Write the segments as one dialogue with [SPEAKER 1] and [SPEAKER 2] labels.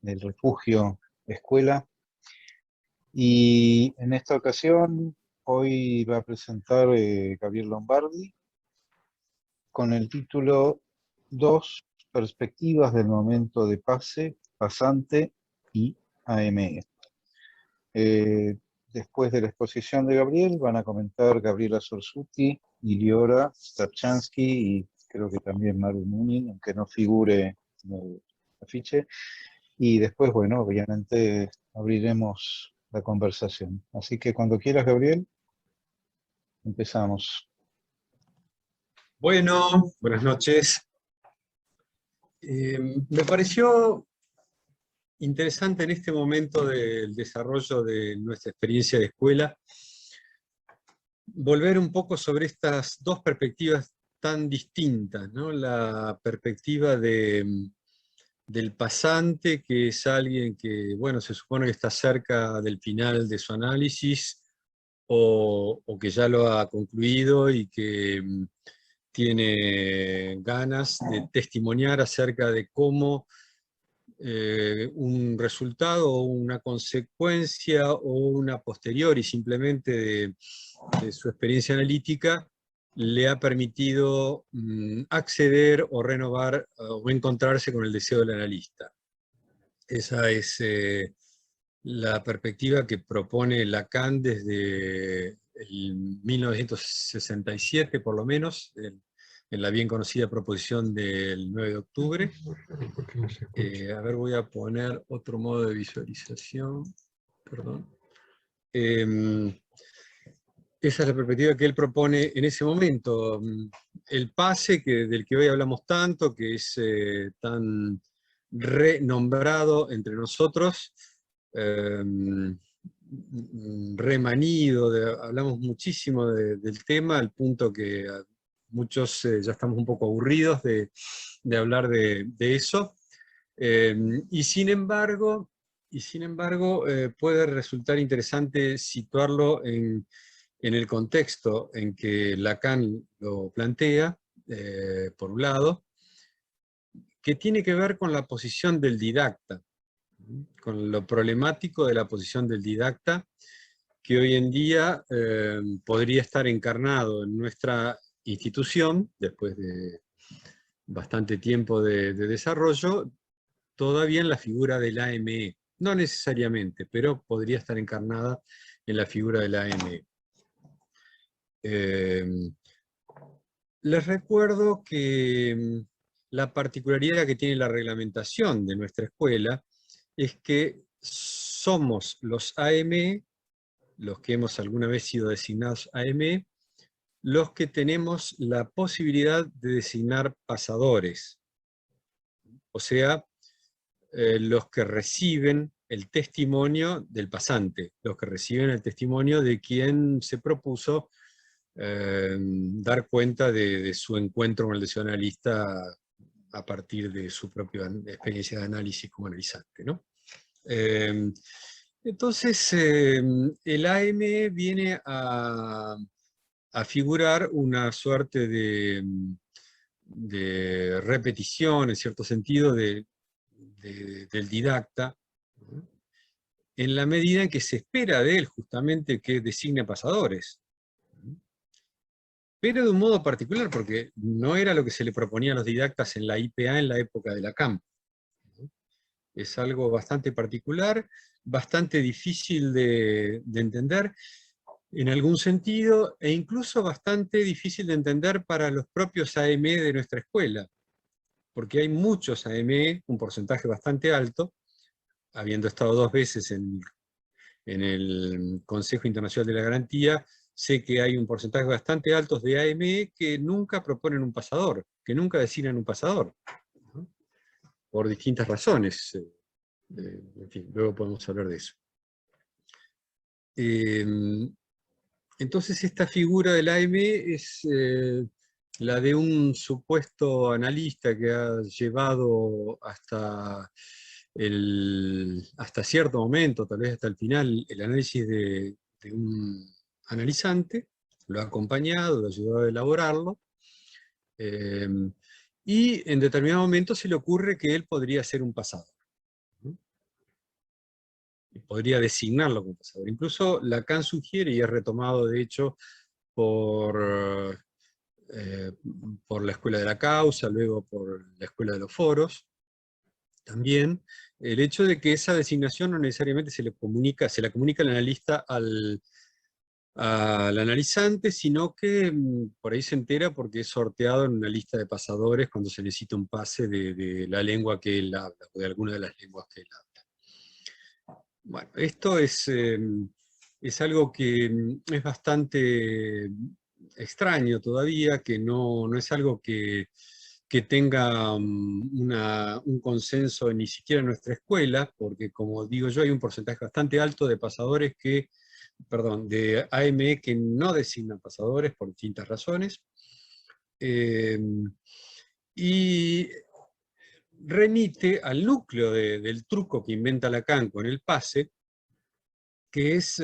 [SPEAKER 1] del refugio escuela. Y en esta ocasión, hoy va a presentar Gabriel Lombardi con el título Dos perspectivas del momento de pase, pasante y AME. Después de la exposición de Gabriel, van a comentar Gabriela Sorsuti, Iliora Starchansky y creo que también Maru Munin, aunque no figure en el afiche. Y después, bueno, obviamente abriremos la conversación. Así que cuando quieras, Gabriel, empezamos.
[SPEAKER 2] Bueno, buenas noches. Me pareció interesante en este momento del desarrollo de nuestra experiencia de escuela volver un poco sobre estas dos perspectivas tan distintas, ¿no? La perspectiva del pasante, que es alguien que, bueno, se supone que está cerca del final de su análisis o que ya lo ha concluido y que tiene ganas de testimoniar acerca de cómo un resultado o una consecuencia o una posteriori simplemente de su experiencia analítica le ha permitido acceder o renovar o encontrarse con el deseo del analista. Esa es la perspectiva que propone Lacan desde el 1967, por lo menos, en la bien conocida proposición del 9 de octubre. A ver, voy a poner otro modo de visualización. Perdón. Esa es la perspectiva que él propone en ese momento. El pase del que hoy hablamos tanto, que es tan renombrado entre nosotros, remanido, hablamos muchísimo del tema, al punto que muchos ya estamos un poco aburridos de hablar de eso. Y sin embargo, puede resultar interesante situarlo en el contexto en que Lacan lo plantea, por un lado, que tiene que ver con la posición del didacta, con lo problemático de la posición del didacta, que hoy en día podría estar encarnado en nuestra institución, después de bastante tiempo de desarrollo, todavía en la figura del AME. No necesariamente, pero podría estar encarnada en la figura del AME. Les recuerdo que la particularidad que tiene la reglamentación de nuestra escuela es que somos los AME, los que hemos alguna vez sido designados AME, los que tenemos la posibilidad de designar pasadores. O sea, los que reciben el testimonio del pasante, los que reciben el testimonio de quien se propuso dar cuenta de su encuentro con el deseo analista a partir de su propia experiencia de análisis como analizante, ¿no? Entonces, el AM viene a figurar una suerte de repetición, en cierto sentido, del didacta, ¿no? En la medida en que se espera de él justamente que designe pasadores, pero de un modo particular, porque no era lo que se le proponía a los didactas en la IPA en la época de Lacan. Es algo bastante particular, bastante difícil de entender en algún sentido, e incluso bastante difícil de entender para los propios AME de nuestra escuela, porque hay muchos AME, un porcentaje bastante alto, habiendo estado 2 veces en el Consejo Internacional de la Garantía, sé que hay un porcentaje bastante alto de AME que nunca proponen un pasador, que nunca designan un pasador, ¿no? Por distintas razones. En fin, luego podemos hablar de eso. Entonces esta figura del AME es la de un supuesto analista que ha llevado hasta cierto momento, tal vez hasta el final, el análisis de un analizante, lo ha acompañado, lo ha ayudado a elaborarlo, y en determinado momento se le ocurre que él podría ser un pasador, ¿no? podría designarlo como pasador. Incluso Lacan sugiere, y es retomado de hecho por la Escuela de la Causa, luego por la Escuela de los Foros, también, el hecho de que esa designación no necesariamente se la comunica al analista al analizante, sino que por ahí se entera porque es sorteado en una lista de pasadores cuando se necesita un pase de la lengua que él habla, o de alguna de las lenguas que él habla. Bueno, esto es algo que es bastante extraño todavía, que no es algo que tenga un consenso ni siquiera en nuestra escuela, porque como digo yo, hay un porcentaje bastante alto de pasadores de AME que no designan pasadores por distintas razones, y remite al núcleo del truco que inventa Lacan con el pase, que es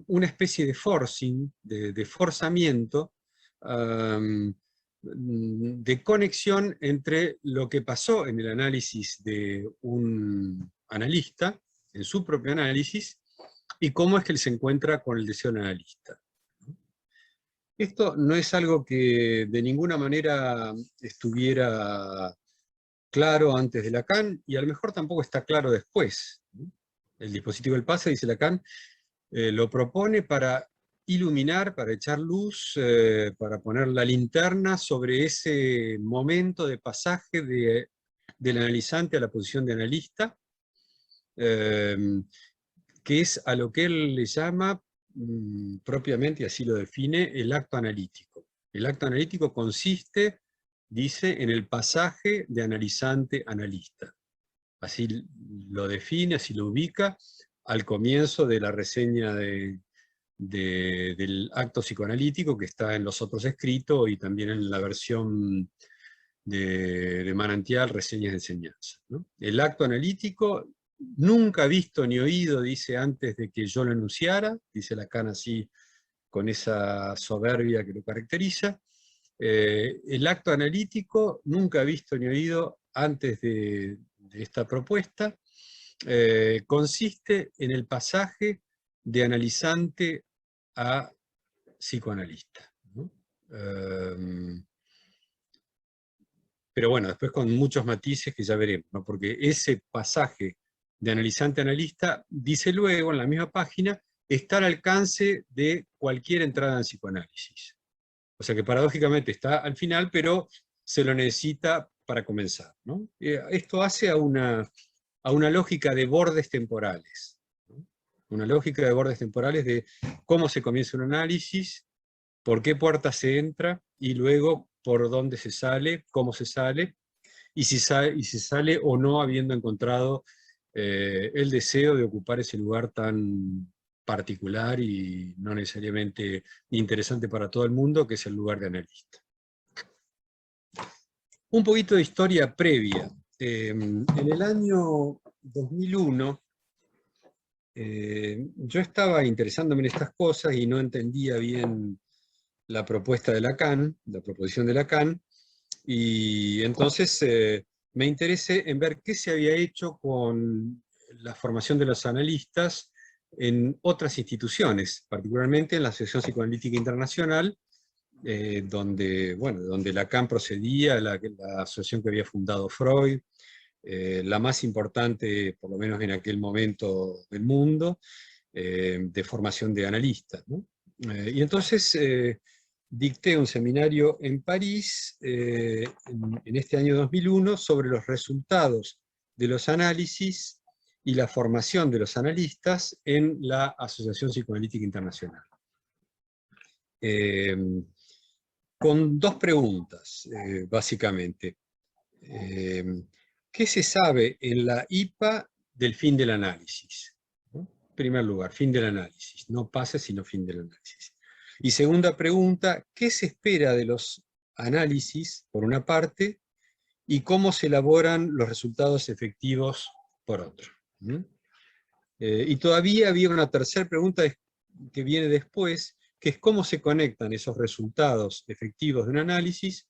[SPEAKER 2] una especie de forcing, de forzamiento, de conexión entre lo que pasó en el análisis de un analista, en su propio análisis, y cómo es que él se encuentra con el deseo del analista. Esto no es algo que de ninguna manera estuviera claro antes de Lacan, y a lo mejor tampoco está claro después. El dispositivo del pase, dice Lacan, lo propone para iluminar, para echar luz, para poner la linterna sobre ese momento de pasaje del analizante a la posición de analista, que es a lo que él le llama propiamente, y así lo define, el acto analítico. El acto analítico consiste, dice, en el pasaje de analizante-analista. Así lo define, así lo ubica al comienzo de la reseña del acto psicoanalítico, que está en los otros escritos y también en la versión de Manantial, Reseñas de Enseñanza, ¿no? El acto analítico, nunca visto ni oído, dice, antes de que yo lo enunciara, dice Lacan así, con esa soberbia que lo caracteriza. El acto analítico, nunca visto ni oído antes de esta propuesta, consiste en el pasaje de analizante a psicoanalista, ¿no? Pero bueno, después con muchos matices que ya veremos, ¿no? Porque ese pasaje de analizante-analista dice luego en la misma página, está al alcance de cualquier entrada en psicoanálisis. O sea que paradójicamente está al final, pero se lo necesita para comenzar, ¿no? Esto hace a una lógica de bordes temporales, ¿no? Una lógica de bordes temporales de cómo se comienza un análisis, por qué puerta se entra, y luego por dónde se sale, cómo se sale, y si se sale o no habiendo encontrado el deseo de ocupar ese lugar tan particular y no necesariamente interesante para todo el mundo, que es el lugar de analista. Un poquito de historia previa. En el año 2001, yo estaba interesándome en estas cosas y no entendía bien la propuesta de Lacan, la proposición de Lacan, y entonces me interesé en ver qué se había hecho con la formación de los analistas en otras instituciones, particularmente en la Asociación Psicoanalítica Internacional, donde Lacan procedía, la asociación que había fundado Freud, la más importante, por lo menos en aquel momento del mundo, de formación de analistas, ¿no? Y entonces dicté un seminario en París, en este año 2001, sobre los resultados de los análisis y la formación de los analistas en la Asociación Psicoanalítica Internacional. Con dos preguntas, básicamente. ¿Qué se sabe en la IPA del fin del análisis? ¿No? En primer lugar, fin del análisis, no pase sino fin del análisis. Y segunda pregunta, ¿qué se espera de los análisis, por una parte, y cómo se elaboran los resultados efectivos, por otro? Y todavía había una tercera pregunta que viene después, que es cómo se conectan esos resultados efectivos de un análisis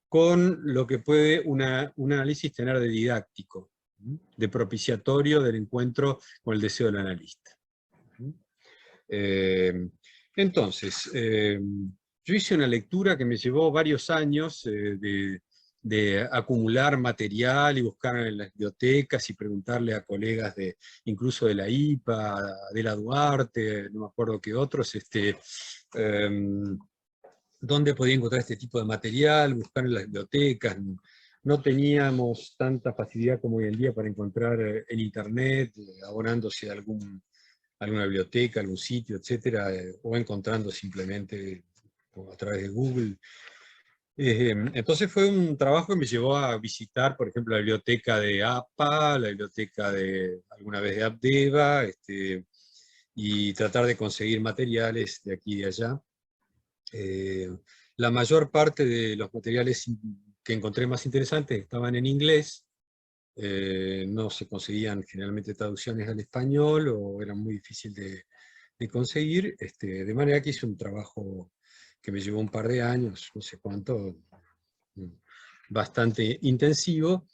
[SPEAKER 2] con lo que puede un análisis tener de didáctico, de propiciatorio del encuentro con el deseo del analista. Entonces, yo hice una lectura que me llevó varios años de acumular material y buscar en las bibliotecas y preguntarle a colegas incluso de la IPA, de la Duarte, no me acuerdo qué otros, dónde podía encontrar este tipo de material, buscar en las bibliotecas. No teníamos tanta facilidad como hoy en día para encontrar en internet, abonándose a alguna biblioteca, algún sitio, etcétera, o encontrando simplemente a través de Google. Entonces fue un trabajo que me llevó a visitar, por ejemplo, la biblioteca de APA, la biblioteca alguna vez de Abdeva, y tratar de conseguir materiales de aquí y de allá. La mayor parte de los materiales que encontré más interesantes estaban en inglés, no se conseguían generalmente traducciones al español o eran muy difíciles de conseguir, de manera que hice un trabajo que me llevó un par de años, no sé cuánto, bastante intensivo,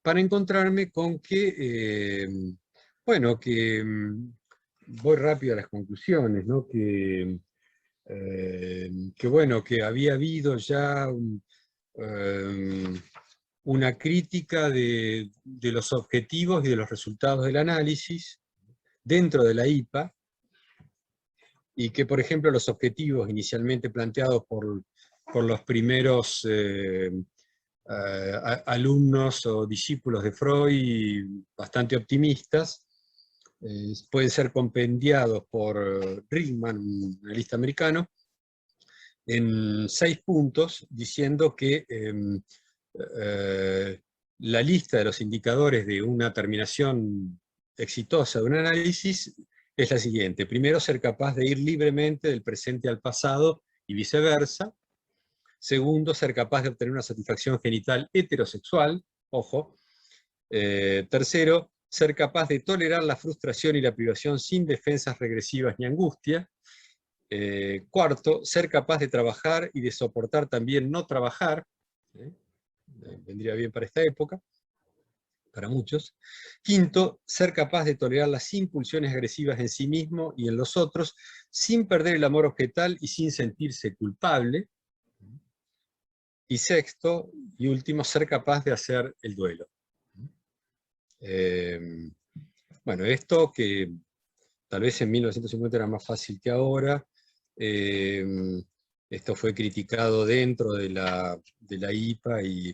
[SPEAKER 2] para encontrarme con que, bueno, que voy rápido a las conclusiones, ¿no? Bueno, que había habido ya una crítica de los objetivos y de los resultados del análisis dentro de la IPA, y que, por ejemplo, los objetivos inicialmente planteados por los primeros alumnos o discípulos de Freud, bastante optimistas, pueden ser compendiados por Rickman, un analista americano, en 6 puntos, diciendo que la lista de los indicadores de una terminación exitosa de un análisis es la siguiente. Primero, ser capaz de ir libremente del presente al pasado y viceversa. Segundo, ser capaz de obtener una satisfacción genital heterosexual, ojo. Tercero, ser capaz de tolerar la frustración y la privación sin defensas regresivas ni angustia. Cuarto, ser capaz de trabajar y de soportar también no trabajar. Vendría bien para esta época, para muchos. Quinto, ser capaz de tolerar las impulsiones agresivas en sí mismo y en los otros, sin perder el amor objetal y sin sentirse culpable. Y sexto, y último, ser capaz de hacer el duelo. Bueno, esto que tal vez en 1950 era más fácil que ahora, esto fue criticado dentro de la IPA y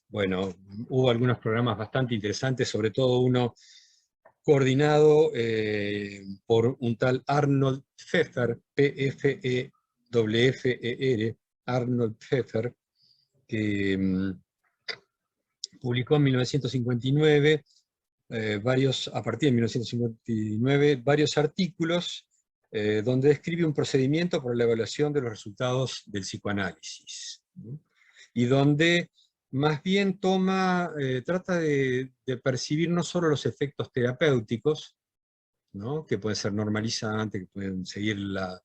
[SPEAKER 2] bueno, hubo algunos programas bastante interesantes, sobre todo uno coordinado por un tal Arnold Pfeffer, P-F-E-F-F-E-R, Arnold Pfeffer, que publicó en 1959, a partir de 1959, varios artículos donde describe un procedimiento para la evaluación de los resultados del psicoanálisis, ¿no? Y donde más bien trata de percibir no solo los efectos terapéuticos, ¿no? Que pueden ser normalizantes, que pueden seguir la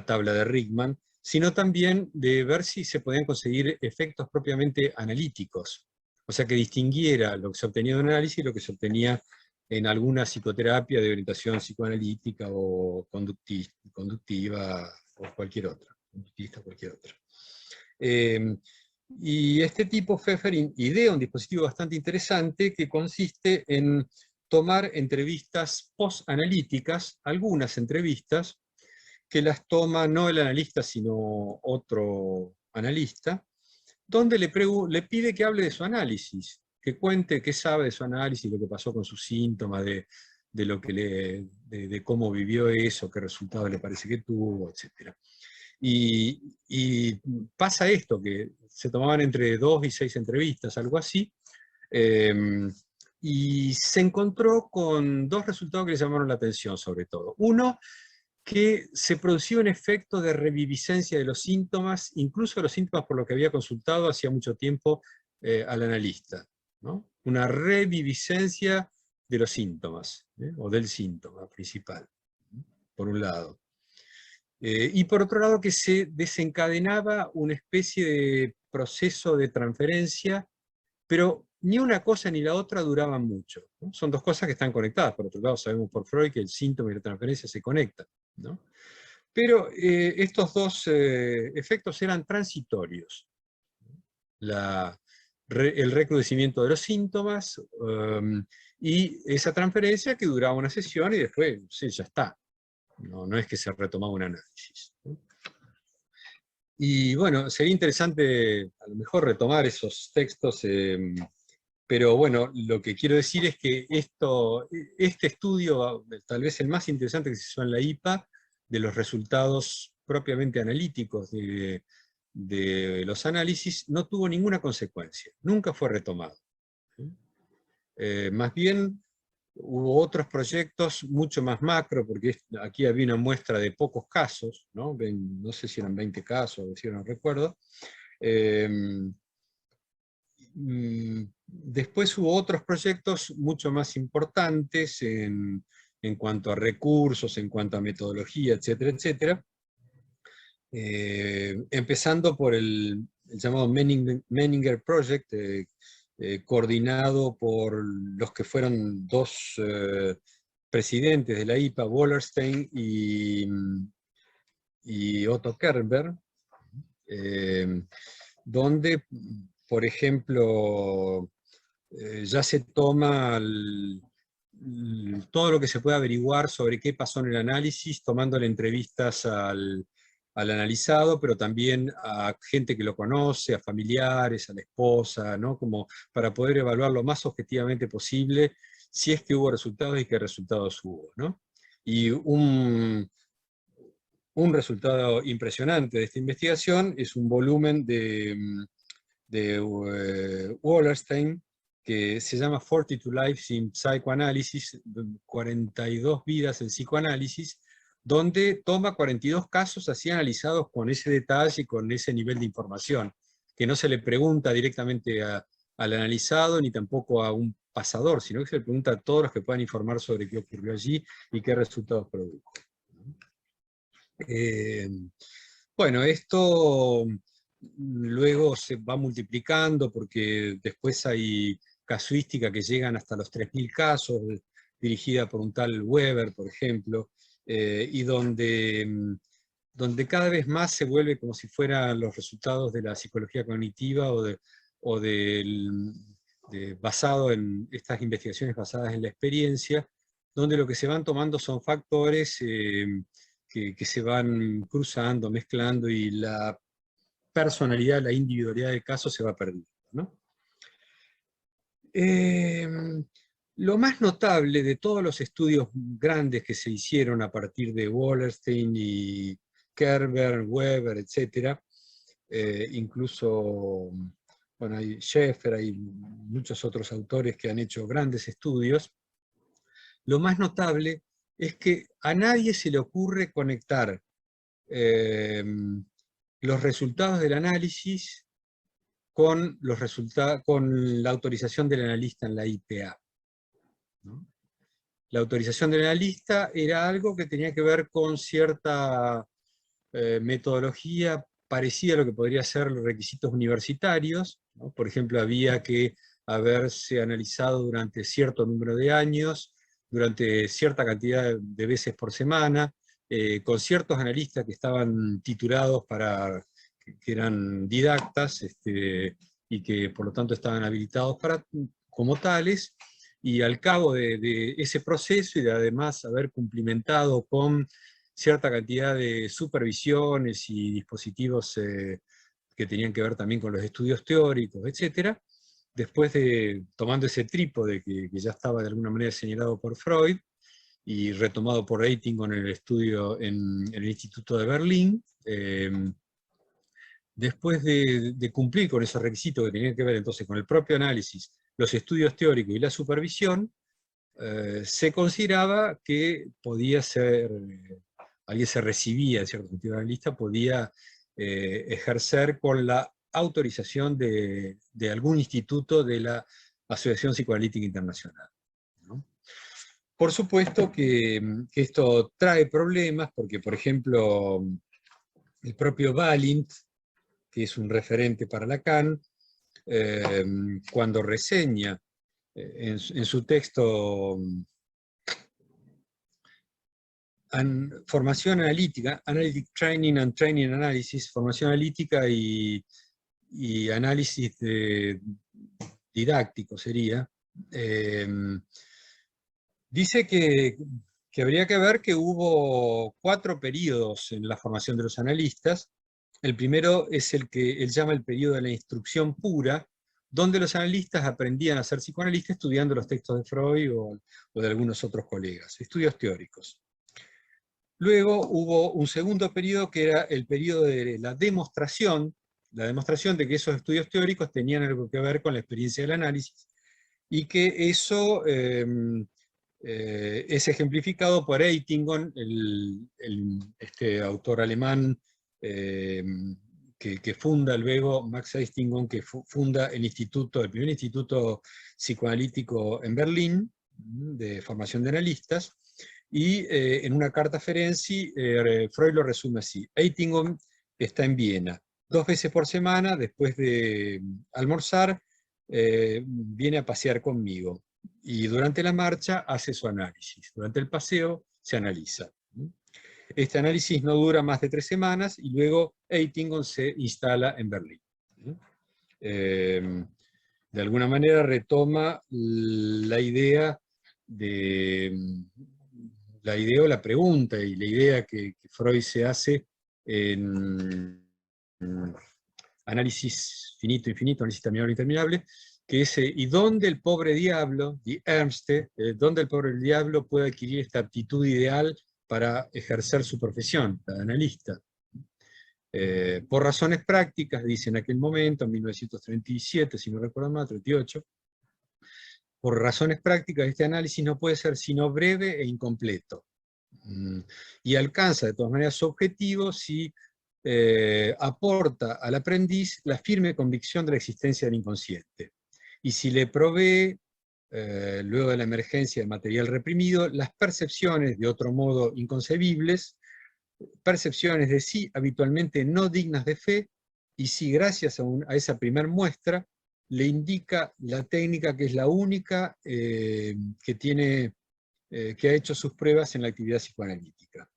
[SPEAKER 2] tabla de Rickman, sino también de ver si se podían conseguir efectos propiamente analíticos, o sea, que distinguiera lo que se obtenía de un análisis y lo que se obtenía en alguna psicoterapia de orientación psicoanalítica o conductiva o cualquier otra, conductista o cualquier otra. Y este tipo, Pfeffer, idea un dispositivo bastante interesante que consiste en tomar entrevistas post-analíticas, algunas entrevistas, que las toma no el analista, sino otro analista, donde le pide que hable de su análisis, que cuente qué sabe de su análisis, lo que pasó con sus síntomas, de cómo vivió eso, qué resultado le parece que tuvo, etc. Y pasa esto, que se tomaban entre 2 y 6 entrevistas, algo así, y se encontró con 2 resultados que le llamaron la atención sobre todo. Uno, que se producía un efecto de reviviscencia de los síntomas, incluso de los síntomas por los que había consultado hacía mucho tiempo al analista, ¿no? Una reviviscencia de los síntomas, o del síntoma principal, por un lado. Y por otro lado, que se desencadenaba una especie de proceso de transferencia, pero ni una cosa ni la otra duraban mucho, ¿no? Son dos cosas que están conectadas. Por otro lado, sabemos por Freud que el síntoma y la transferencia se conectan, ¿no? Pero estos dos efectos eran transitorios. El recrudecimiento de los síntomas y esa transferencia que duraba una sesión y después, sí, ya está. No es que se retomaba un análisis, ¿no? Y bueno, sería interesante a lo mejor retomar esos textos, pero bueno, lo que quiero decir es que este estudio, tal vez el más interesante que se hizo en la IPA, de los resultados propiamente analíticos de los análisis, no tuvo ninguna consecuencia, nunca fue retomado. Más bien, hubo otros proyectos mucho más macro, porque aquí había una muestra de pocos casos, ¿no? No sé si eran 20 casos, si no recuerdo. Después hubo otros proyectos mucho más importantes en cuanto a recursos, en cuanto a metodología, etcétera, etcétera. Empezando por el llamado Menninger Project, coordinado por los que fueron dos presidentes de la IPA, Wallerstein y Otto Kernberg, donde, por ejemplo, ya se toma todo lo que se puede averiguar sobre qué pasó en el análisis, tomándole entrevistas al analizado, pero también a gente que lo conoce, a familiares, a la esposa, ¿no? Como para poder evaluar lo más objetivamente posible si es que hubo resultados y qué resultados hubo, ¿no? Y un resultado impresionante de esta investigación es un volumen de Wallerstein, que se llama 42 Lives in Psychoanalysis, 42 vidas en psicoanálisis, donde toma 42 casos así analizados con ese detalle y con ese nivel de información, que no se le pregunta directamente al analizado ni tampoco a un pasador, sino que se le pregunta a todos los que puedan informar sobre qué ocurrió allí y qué resultados produjo. Bueno, esto luego se va multiplicando porque después hay casuística que llegan hasta los 3.000 casos, dirigida por un tal Weber, por ejemplo, y donde cada vez más se vuelve como si fueran los resultados de la psicología cognitiva basado en estas investigaciones basadas en la experiencia, donde lo que se van tomando son factores que se van cruzando, mezclando, y la personalidad, la individualidad del caso se va perdiendo, ¿no? Lo más notable de todos los estudios grandes que se hicieron a partir de Wallerstein y Kerber, Weber, etc., incluso, bueno, hay Schaeffer, hay muchos otros autores que han hecho grandes estudios, lo más notable es que a nadie se le ocurre conectar los resultados del análisis con la autorización del analista en la IPA, ¿no? La autorización del analista era algo que tenía que ver con cierta metodología parecida a lo que podría ser los requisitos universitarios, ¿no? Por ejemplo, había que haberse analizado durante cierto número de años, durante cierta cantidad de veces por semana, con ciertos analistas que estaban titulados que eran didactas, y que por lo tanto estaban habilitados como tales, y al cabo de ese proceso y de además haber cumplimentado con cierta cantidad de supervisiones y dispositivos que tenían que ver también con los estudios teóricos, etc., después tomando ese trípode que ya estaba de alguna manera señalado por Freud, y retomado por Eitingon en el estudio en el Instituto de Berlín, después de cumplir con esos requisitos que tenían que ver entonces con el propio análisis, los estudios teóricos y la supervisión, se consideraba que podía ser, alguien se recibía en cierto sentido de analista, podía ejercer con la autorización de algún instituto de la Asociación Psicoanalítica Internacional, ¿no? Por supuesto que esto trae problemas, porque por ejemplo, el propio Balint, que es un referente para Lacan, cuando reseña en su texto formación analítica, Analytic Training and Training Analysis, formación analítica y análisis didáctico sería, dice que habría que ver que hubo 4 periodos en la formación de los analistas. El primero es el que él llama el periodo de la instrucción pura, donde los analistas aprendían a ser psicoanalistas estudiando los textos de Freud o de algunos otros colegas, estudios teóricos. Luego hubo un segundo periodo que era el periodo de la demostración de que esos estudios teóricos tenían algo que ver con la experiencia del análisis, y que eso es ejemplificado por Eitingon, este autor alemán que funda luego, Max Eitingon, que funda el primer instituto psicoanalítico en Berlín, de formación de analistas, y en una carta a Ferenczi, Freud lo resume así: Eitingon está en Viena 2 veces por semana, después de almorzar, viene a pasear conmigo, y durante la marcha hace su análisis, durante el paseo se analiza. Este análisis no dura más de 3 semanas, y luego Eitingon se instala en Berlín. De alguna manera retoma la idea o la pregunta y la idea que Freud se hace en análisis finito, infinito, análisis terminable, interminable, que es ¿y dónde el pobre diablo, die Ärmste, dónde el pobre diablo puede adquirir esta aptitud ideal para ejercer su profesión, la de analista? Por razones prácticas, dice en aquel momento, en 1937, si no recuerdo mal, 38, por razones prácticas este análisis no puede ser sino breve e incompleto. Y alcanza de todas maneras su objetivo si aporta al aprendiz la firme convicción de la existencia del inconsciente, y si le provee, luego de la emergencia del material reprimido, las percepciones de otro modo inconcebibles, percepciones de sí habitualmente no dignas de fe, y si gracias a esa primer muestra le indica la técnica que es la única que ha hecho sus pruebas en la actividad psicoanalítica.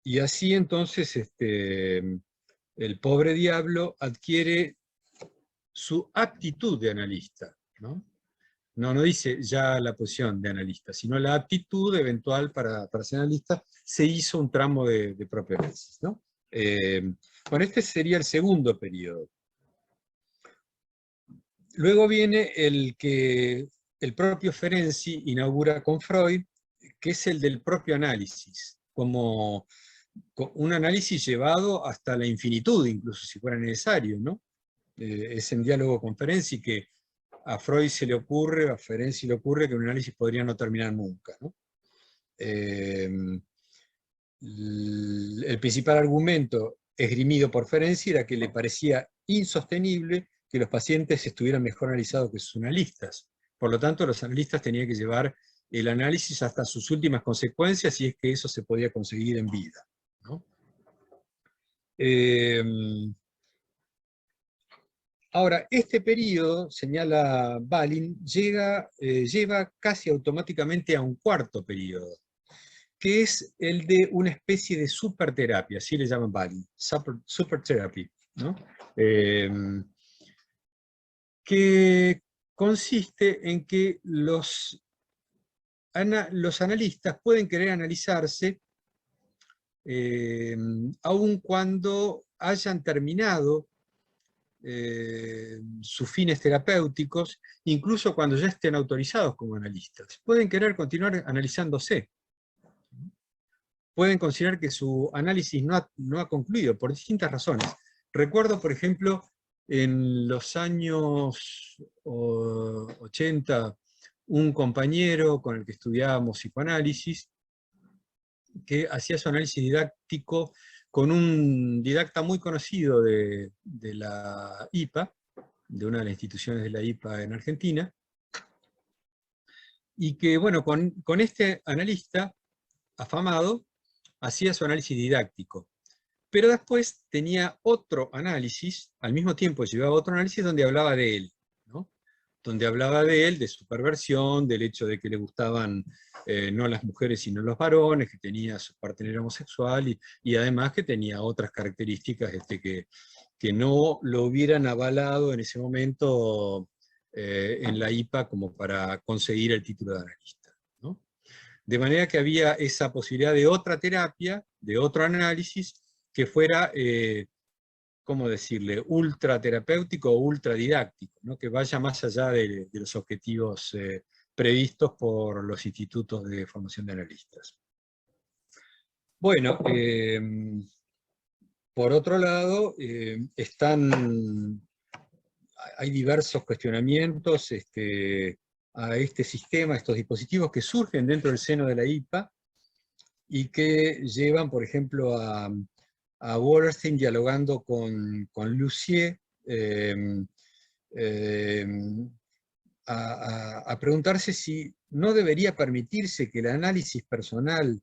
[SPEAKER 2] Y así entonces el pobre diablo adquiere su aptitud de analista, ¿no? No dice ya la posición de analista, sino la aptitud eventual para ser analista. Se hizo un tramo de propio análisis, ¿no? Bueno, este sería el segundo periodo. Luego viene el que el propio Ferenczi inaugura con Freud, que es el del propio análisis, como un análisis llevado hasta la infinitud, incluso si fuera necesario, ¿no? Es en diálogo con Ferenczi que a Freud se le ocurre, a Ferenczi le ocurre que un análisis podría no terminar nunca, ¿no? El principal argumento esgrimido por Ferenczi era que le parecía insostenible que los pacientes estuvieran mejor analizados que sus analistas. Por lo tanto, los analistas tenían que llevar el análisis hasta sus últimas consecuencias, si es que eso se podía conseguir en vida, ¿no? Ahora, este periodo, señala Balin, lleva casi automáticamente a un cuarto periodo, que es el de una especie de superterapia, así le llaman Balin, supertherapy, ¿no? Que consiste en que los analistas pueden querer analizarse aun cuando hayan terminado sus fines terapéuticos, incluso cuando ya estén autorizados como analistas. Pueden querer continuar analizándose. Pueden considerar que su análisis no ha concluido por distintas razones. Recuerdo, por ejemplo, en los años 80, un compañero con el que estudiábamos psicoanálisis, que hacía su análisis didáctico con un didacta muy conocido de la IPA, de una de las instituciones de la IPA en Argentina, y que, bueno, con este analista afamado, hacía su análisis didáctico. Pero después tenía otro análisis, al mismo tiempo llevaba otro análisis donde hablaba de él, ¿no? Donde hablaba de él, de su perversión, del hecho de que le gustaban no las mujeres sino los varones, que tenía su partener homosexual y además que tenía otras características que no lo hubieran avalado en ese momento en la IPA como para conseguir el título de analista, ¿no? De manera que había esa posibilidad de otra terapia, de otro análisis, que fuera, ¿cómo decirle?, ultraterapéutico o ultradidáctico, ¿no? Que vaya más allá de los objetivos previstos por los institutos de formación de analistas. Bueno, por otro lado, hay diversos cuestionamientos a este sistema, a estos dispositivos que surgen dentro del seno de la IPA y que llevan, por ejemplo, a Wallerstein dialogando con Lussier, a preguntarse si no debería permitirse que el análisis personal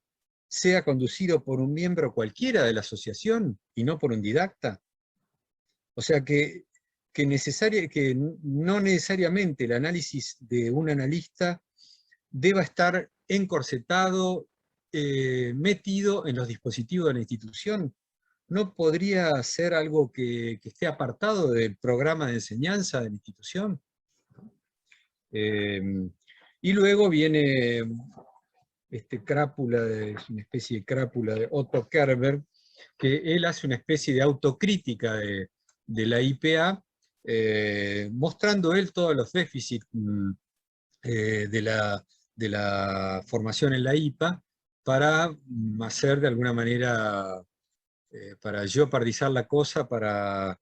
[SPEAKER 2] sea conducido por un miembro cualquiera de la asociación y no por un didacta. O sea que no necesariamente el análisis de un analista deba estar encorsetado, metido en los dispositivos de la institución. ¿No podría ser algo que esté apartado del programa de enseñanza de la institución? Y luego viene crápula, es una especie de crápula de Otto Kerber, que él hace una especie de autocrítica de la IPA, mostrando él todos los déficits de la formación en la IPA, para hacer de alguna manera, para jeopardizar la cosa, para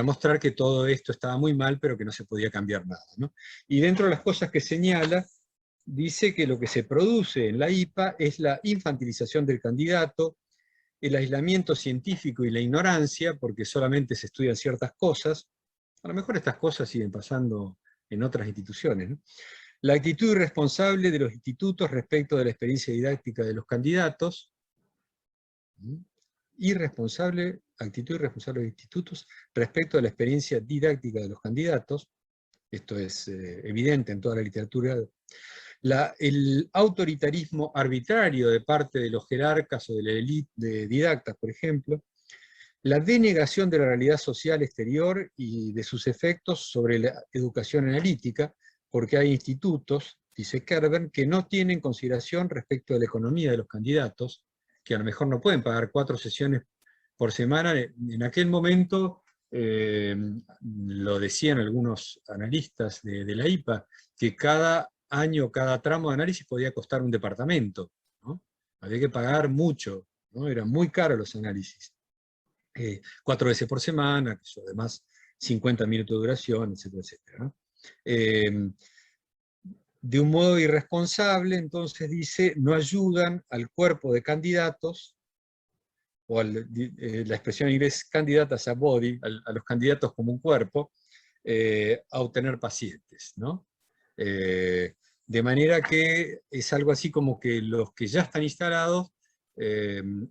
[SPEAKER 2] mostrar que todo esto estaba muy mal, pero que no se podía cambiar nada, ¿no? Y dentro de las cosas que señala, dice que lo que se produce en la IPA es la infantilización del candidato, el aislamiento científico y la ignorancia, porque solamente se estudian ciertas cosas. A lo mejor estas cosas siguen pasando en otras instituciones, ¿no? La actitud irresponsable de los institutos respecto de la experiencia didáctica de los candidatos. Actitud irresponsable de los institutos respecto de la experiencia didáctica de los candidatos. Esto es evidente en toda la literatura. El autoritarismo arbitrario de parte de los jerarcas o de la élite de didactas, por ejemplo. La denegación de la realidad social exterior y de sus efectos sobre la educación analítica, porque hay institutos, dice Kerber, que no tienen consideración respecto de la economía de los candidatos, que a lo mejor no pueden pagar 4 sesiones por semana. En aquel momento, lo decían algunos analistas de la IPA, que cada año, cada tramo de análisis podía costar un departamento, ¿no? Había que pagar mucho, ¿no? Eran muy caros los análisis. 4 veces por semana, además 50 minutos de duración, etcétera, etcétera, ¿no? De un modo irresponsable, entonces dice, no ayudan al cuerpo de candidatos, o la expresión en inglés candidatas a body, a los candidatos como un cuerpo, a obtener pacientes, ¿no? De manera que es algo así como que los que ya están instalados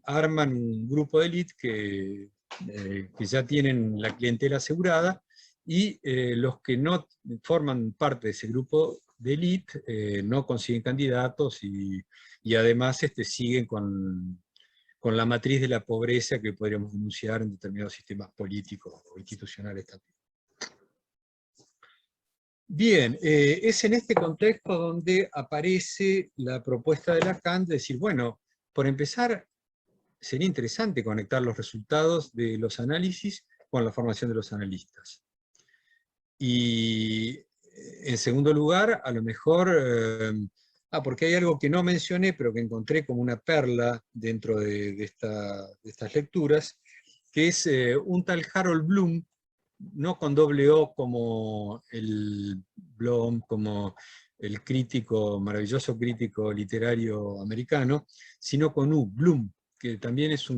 [SPEAKER 2] arman un grupo de élite que ya tienen la clientela asegurada, y los que no forman parte de ese grupo de élite no consiguen candidatos y además siguen con la matriz de la pobreza que podríamos denunciar en determinados sistemas políticos o institucionales también. Bien, es en este contexto donde aparece la propuesta de Lacan de decir, bueno, por empezar, sería interesante conectar los resultados de los análisis con la formación de los analistas. Y en segundo lugar, a lo mejor, porque hay algo que no mencioné, pero que encontré como una perla dentro de estas lecturas, que es un tal Harold Bloom, no con doble O como el Blom, como el maravilloso crítico literario americano, sino con U, Bloom, que también es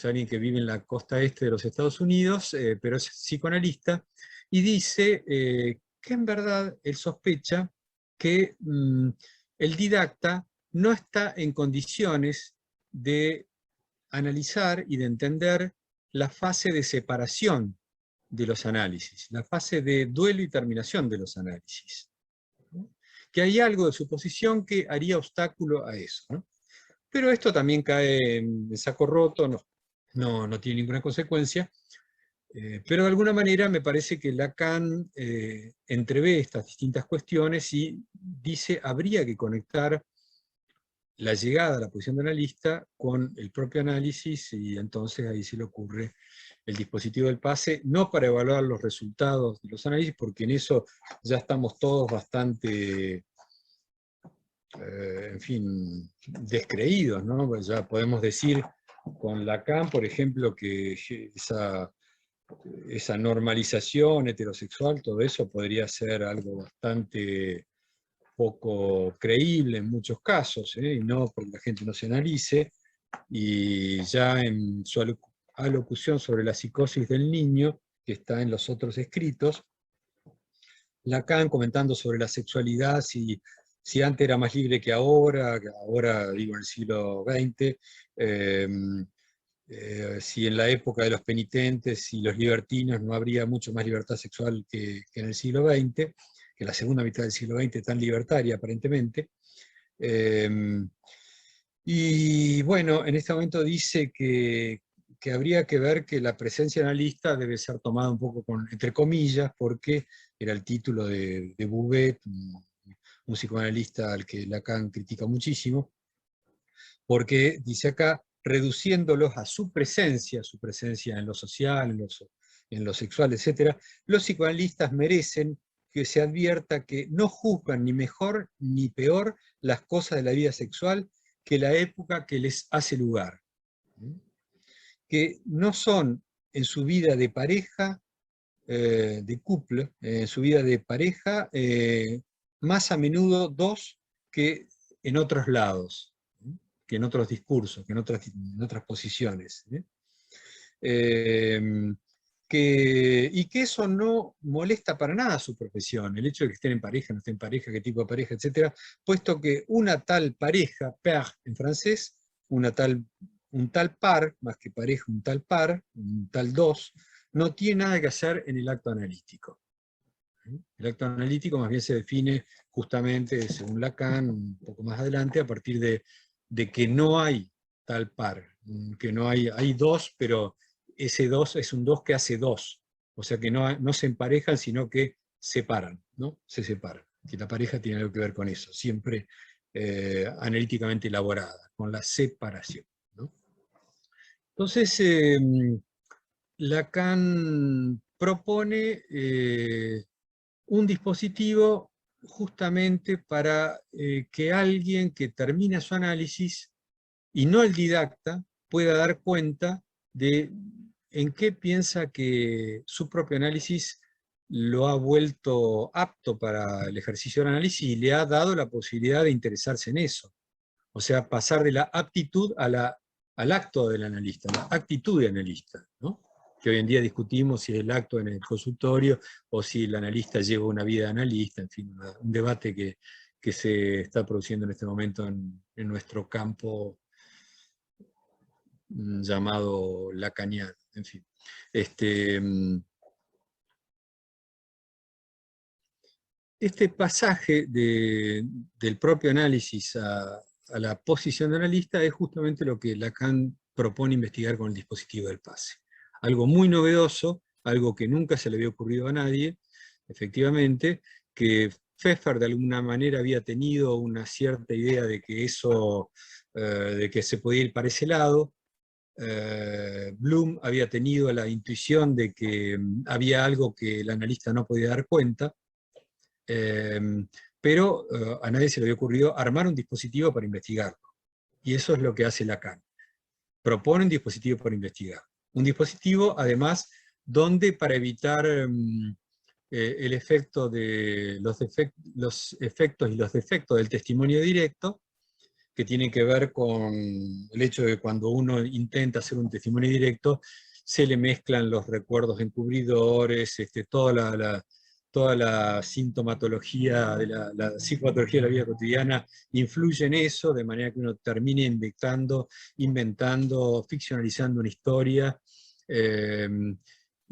[SPEAKER 2] alguien que vive en la costa este de los Estados Unidos, pero es psicoanalista, y dice que en verdad él sospecha que el didacta no está en condiciones de analizar y de entender la fase de separación de los análisis, la fase de duelo y terminación de los análisis. ¿No? Que hay algo de su posición que haría obstáculo a eso, ¿no? Pero esto también cae en saco roto, no tiene ninguna consecuencia, pero de alguna manera me parece que Lacan entrevé estas distintas cuestiones y dice habría que conectar la llegada a la posición de analista con el propio análisis, y entonces ahí se le ocurre el dispositivo del pase, no para evaluar los resultados de los análisis, porque en eso ya estamos todos bastante, en fin, descreídos, ¿no? Pues ya podemos decir con Lacan, por ejemplo, que esa normalización heterosexual, todo eso podría ser algo bastante poco creíble en muchos casos, y no porque la gente no se analice, y ya en su alocución sobre la psicosis del niño, que está en los otros escritos, Lacan comentando sobre la sexualidad, si antes era más libre que ahora digo en el siglo XX, si en la época de los penitentes y los libertinos no habría mucho más libertad sexual que en el siglo XX, que la segunda mitad del siglo XX tan libertaria aparentemente. Y bueno, en este momento dice que habría que ver que la presencia analista debe ser tomada un poco entre comillas, porque era el título de Bouvet, un psicoanalista al que Lacan critica muchísimo, porque dice acá, reduciéndolos a su presencia en lo social, en lo sexual, etc., los psicoanalistas merecen que se advierta que no juzgan ni mejor ni peor las cosas de la vida sexual que la época que les hace lugar. Que no son en su vida de pareja, de couple, en su vida de pareja, más a menudo dos que en otros lados, que en otros discursos, que en otras posiciones. Y que eso no molesta para nada a su profesión, el hecho de que estén en pareja, no estén en pareja, qué tipo de pareja, etc., puesto que una tal pareja, pair en francés, un tal par, más que pareja, un tal par, un tal dos, no tiene nada que hacer en el acto analítico. El acto analítico más bien se define justamente, según Lacan, un poco más adelante, a partir de que no hay tal par, que no hay dos, pero ese dos es un dos que hace dos, o sea que no se emparejan, sino que separan, ¿no? Se separan, que la pareja tiene algo que ver con eso, siempre analíticamente elaborada, con la separación, ¿no? Entonces, Lacan propone un dispositivo justamente para que alguien que termina su análisis, y no el didacta, pueda dar cuenta de en qué piensa que su propio análisis lo ha vuelto apto para el ejercicio del análisis y le ha dado la posibilidad de interesarse en eso. O sea, pasar de la aptitud al acto del analista, la actitud de analista, ¿no? Que hoy en día discutimos si es el acto en el consultorio o si el analista lleva una vida de analista, en fin, un debate que se está produciendo en este momento en nuestro campo llamado lacaniano, en fin. Este pasaje del propio análisis a la posición de analista es justamente lo que Lacan propone investigar con el dispositivo del pase. Algo muy novedoso, algo que nunca se le había ocurrido a nadie, efectivamente, que Pfeffer de alguna manera había tenido una cierta idea de que eso, de que se podía ir para ese lado. Bloom había tenido la intuición de que había algo que el analista no podía dar cuenta, pero a nadie se le había ocurrido armar un dispositivo para investigarlo. Y eso es lo que hace Lacan. Propone un dispositivo para investigar. Un dispositivo, además, donde para evitar el efecto de los efectos y los defectos del testimonio directo, que tiene que ver con el hecho de que cuando uno intenta hacer un testimonio directo, se le mezclan los recuerdos encubridores, toda toda la sintomatología, la psicopatología de la vida cotidiana influye en eso, de manera que uno termine inventando, ficcionalizando una historia,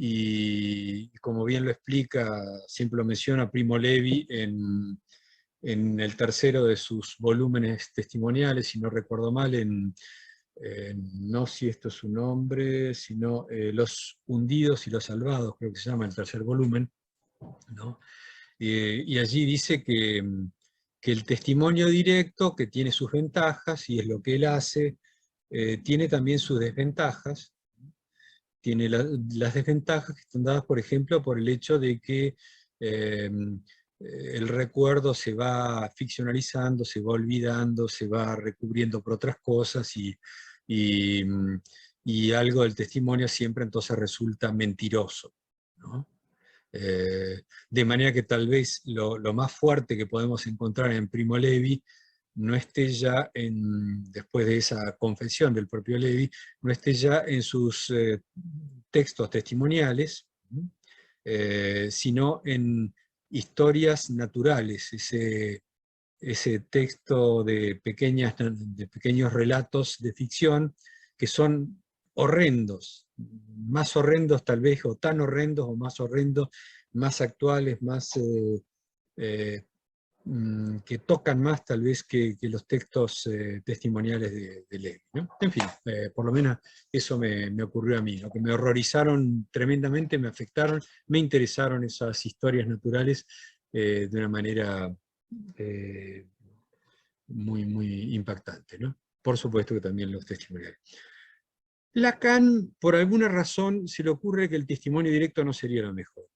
[SPEAKER 2] y como bien lo explica, siempre lo menciona Primo Levi en el tercero de sus volúmenes testimoniales, si no recuerdo mal, no si esto es su nombre, sino Los hundidos y los salvados, creo que se llama el tercer volumen, ¿no? Y allí dice que el testimonio directo, que tiene sus ventajas, y es lo que él hace, tiene también sus desventajas. Tiene las desventajas que están dadas, por ejemplo, por el hecho de que el recuerdo se va ficcionalizando, se va olvidando, se va recubriendo por otras cosas, y, y algo del testimonio siempre entonces resulta mentiroso, ¿no? De manera que tal vez lo más fuerte que podemos encontrar en Primo Levi no esté ya después de esa confesión del propio Levi, no esté ya en sus textos testimoniales, sino en historias naturales, ese texto de pequeños relatos de ficción que son horrendos, más horrendos tal vez, o tan horrendos o más horrendos, más actuales, más que tocan más tal vez que los textos testimoniales de Levi, ¿no? En fin, por lo menos eso me ocurrió a mí, ¿no? Que me horrorizaron tremendamente, me afectaron, me interesaron esas historias naturales de una manera muy, muy impactante, ¿no? Por supuesto que también los testimoniales. Lacan, por alguna razón, se le ocurre que el testimonio directo no sería lo mejor.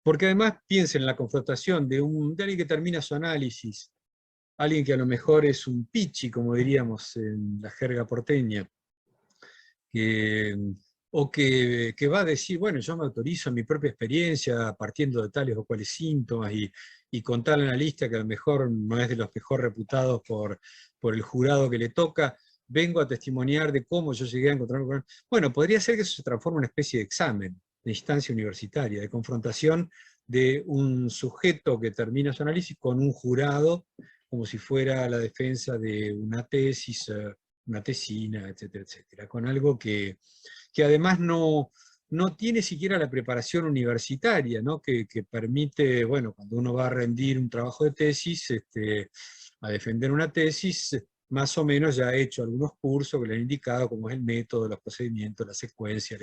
[SPEAKER 2] Porque además piensen en la confrontación de alguien que termina su análisis, alguien que a lo mejor es un pichi, como diríamos en la jerga porteña, o que va a decir, bueno, yo me autorizo mi propia experiencia partiendo de tales o cuales síntomas, y contar al analista que a lo mejor no es de los mejor reputados por el jurado que le toca, vengo a testimoniar de cómo yo llegué a encontrarme con... Bueno, podría ser que eso se transforme en una especie de examen, de instancia universitaria, de confrontación de un sujeto que termina su análisis con un jurado, como si fuera la defensa de una tesis, una tesina, etcétera, etcétera, con algo que además no tiene siquiera la preparación universitaria, ¿no? Que permite, bueno, cuando uno va a rendir un trabajo de tesis, a defender una tesis, más o menos ya ha hecho algunos cursos que le han indicado cómo es el método, los procedimientos, la secuencia,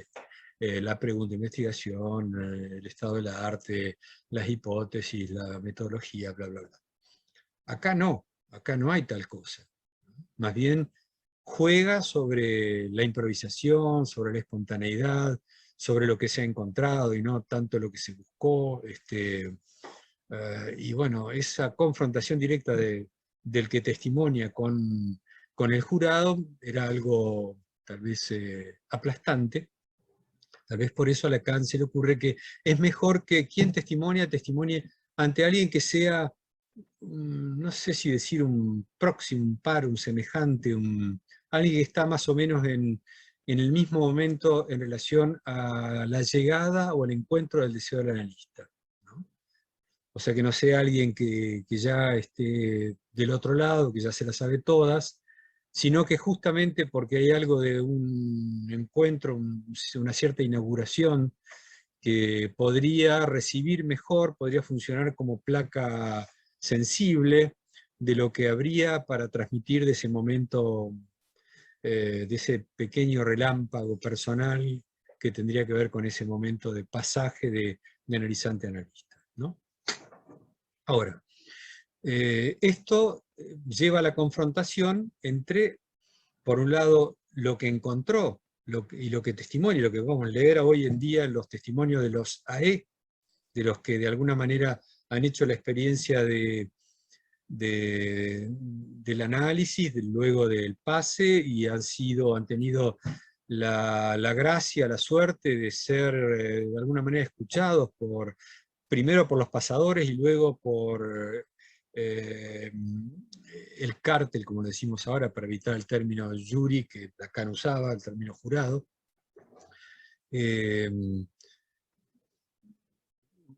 [SPEAKER 2] la pregunta de investigación, el estado del arte, las hipótesis, la metodología, bla, bla, bla. Acá no hay tal cosa. Más bien juega sobre la improvisación, sobre la espontaneidad, sobre lo que se ha encontrado y no tanto lo que se buscó. Y bueno, esa confrontación directa del que testimonia con el jurado era algo tal vez aplastante. Tal vez por eso a Lacan se le ocurre que es mejor que quien testimonie ante alguien que sea, no sé si decir un próximo, un par, un semejante, alguien que está más o menos en el mismo momento en relación a la llegada o el encuentro del deseo del analista, ¿no? O sea, que no sea alguien que ya esté del otro lado, que ya se las sabe todas, sino que justamente porque hay algo de un encuentro, una cierta inauguración, que podría recibir mejor, podría funcionar como placa sensible de lo que habría para transmitir de ese momento, de ese pequeño relámpago personal que tendría que ver con ese momento de pasaje de analizante a analista, ¿no? Ahora, esto lleva a la confrontación entre, por un lado, lo que encontró y lo que testimonia, lo que vamos a leer hoy en día en los testimonios de los AE, de los que de alguna manera han hecho la experiencia del análisis, luego del pase, y han tenido la gracia, la suerte de ser de alguna manera escuchados primero por los pasadores y luego por el cártel, como decimos ahora, para evitar el término jury, que Lacan usaba, el término jurado.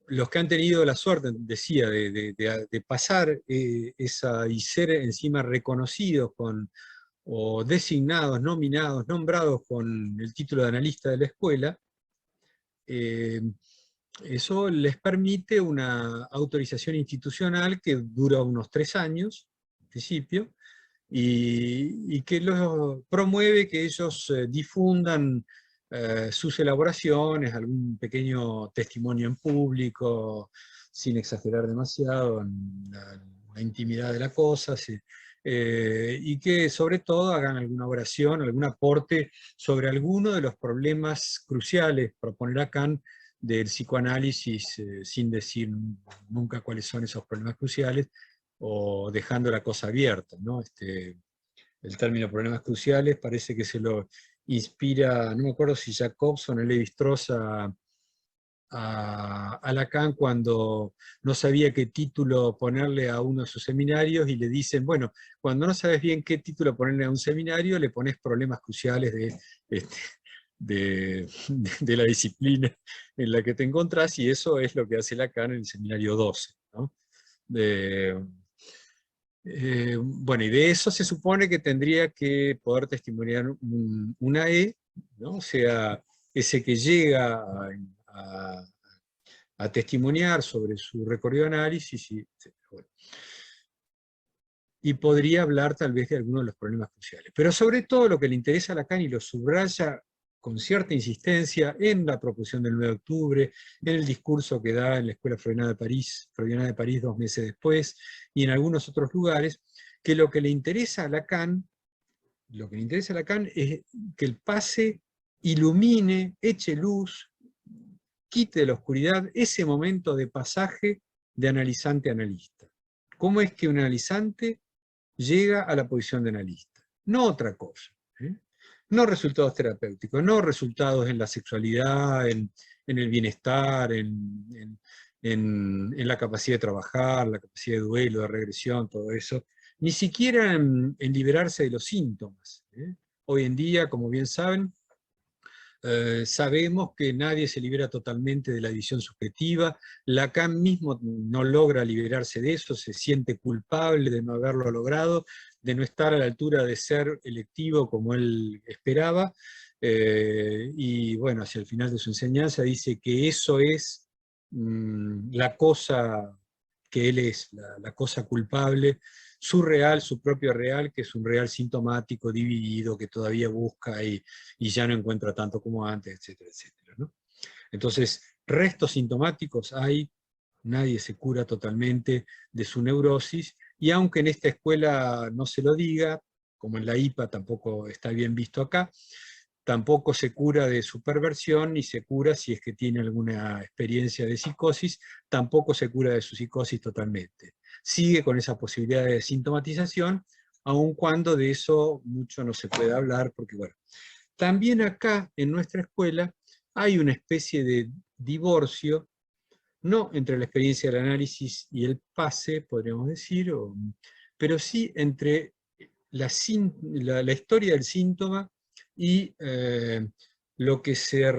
[SPEAKER 2] los que han tenido la suerte, decía, de pasar esa y ser encima reconocidos o designados, nominados, nombrados con el título de analista de la escuela, eso les permite una autorización institucional que dura unos 3 años, en principio, y que promueve que ellos difundan sus elaboraciones, algún pequeño testimonio en público, sin exagerar demasiado en la intimidad de la cosa, y que sobre todo hagan alguna oración, algún aporte sobre alguno de los problemas cruciales, proponerá Kant, del psicoanálisis, sin decir nunca cuáles son esos problemas cruciales, o dejando la cosa abierta, ¿no? El término problemas cruciales parece que se lo inspira, no me acuerdo si Jacobson o Levi-Strauss a Lacan cuando no sabía qué título ponerle a uno de sus seminarios y le dicen, bueno, cuando no sabes bien qué título ponerle a un seminario, le pones problemas cruciales este, de la disciplina en la que te encontrás, y eso es lo que hace Lacan en el seminario 12, ¿no? Bueno, y de eso se supone que tendría que poder testimoniar una E, ¿no? O sea, ese que llega a- a testimoniar sobre su recorrido de análisis, bueno. Y podría hablar tal vez de algunos de los problemas cruciales. Pero sobre todo lo que le interesa a Lacan, y lo subraya con cierta insistencia en la proposición del 9 de octubre, en el discurso que da en la Escuela Freudiana de París 2 meses después, y en algunos otros lugares, que lo que le interesa a Lacan, es que el pase ilumine, eche luz, quite de la oscuridad ese momento de pasaje de analizante a analista. ¿Cómo es que un analizante llega a la posición de analista? No otra cosa. No resultados terapéuticos, no resultados en la sexualidad, en el bienestar, en la capacidad de trabajar, la capacidad de duelo, de regresión, todo eso. Ni siquiera en liberarse de los síntomas. Hoy en día, como bien saben, sabemos que nadie se libera totalmente de la división subjetiva. Lacan mismo no logra liberarse de eso, se siente culpable de no haberlo logrado, de no estar a la altura de ser electivo como él esperaba, y bueno, hacia el final de su enseñanza dice que eso es la cosa que él es, la cosa culpable, su real, su propio real, que es un real sintomático, dividido, que todavía busca y ya no encuentra tanto como antes, etcétera, etcétera, ¿no? Entonces, restos sintomáticos hay, nadie se cura totalmente de su neurosis, y aunque en esta escuela no se lo diga, como en la IPA tampoco está bien visto acá, tampoco se cura de su perversión, ni se cura si es que tiene alguna experiencia de psicosis, tampoco se cura de su psicosis totalmente. Sigue con esa posibilidad de sintomatización, aun cuando de eso mucho no se puede hablar, porque bueno, también acá en nuestra escuela hay una especie de divorcio, no entre la experiencia del análisis y el pase, podríamos decir, pero sí entre la historia del síntoma y lo que se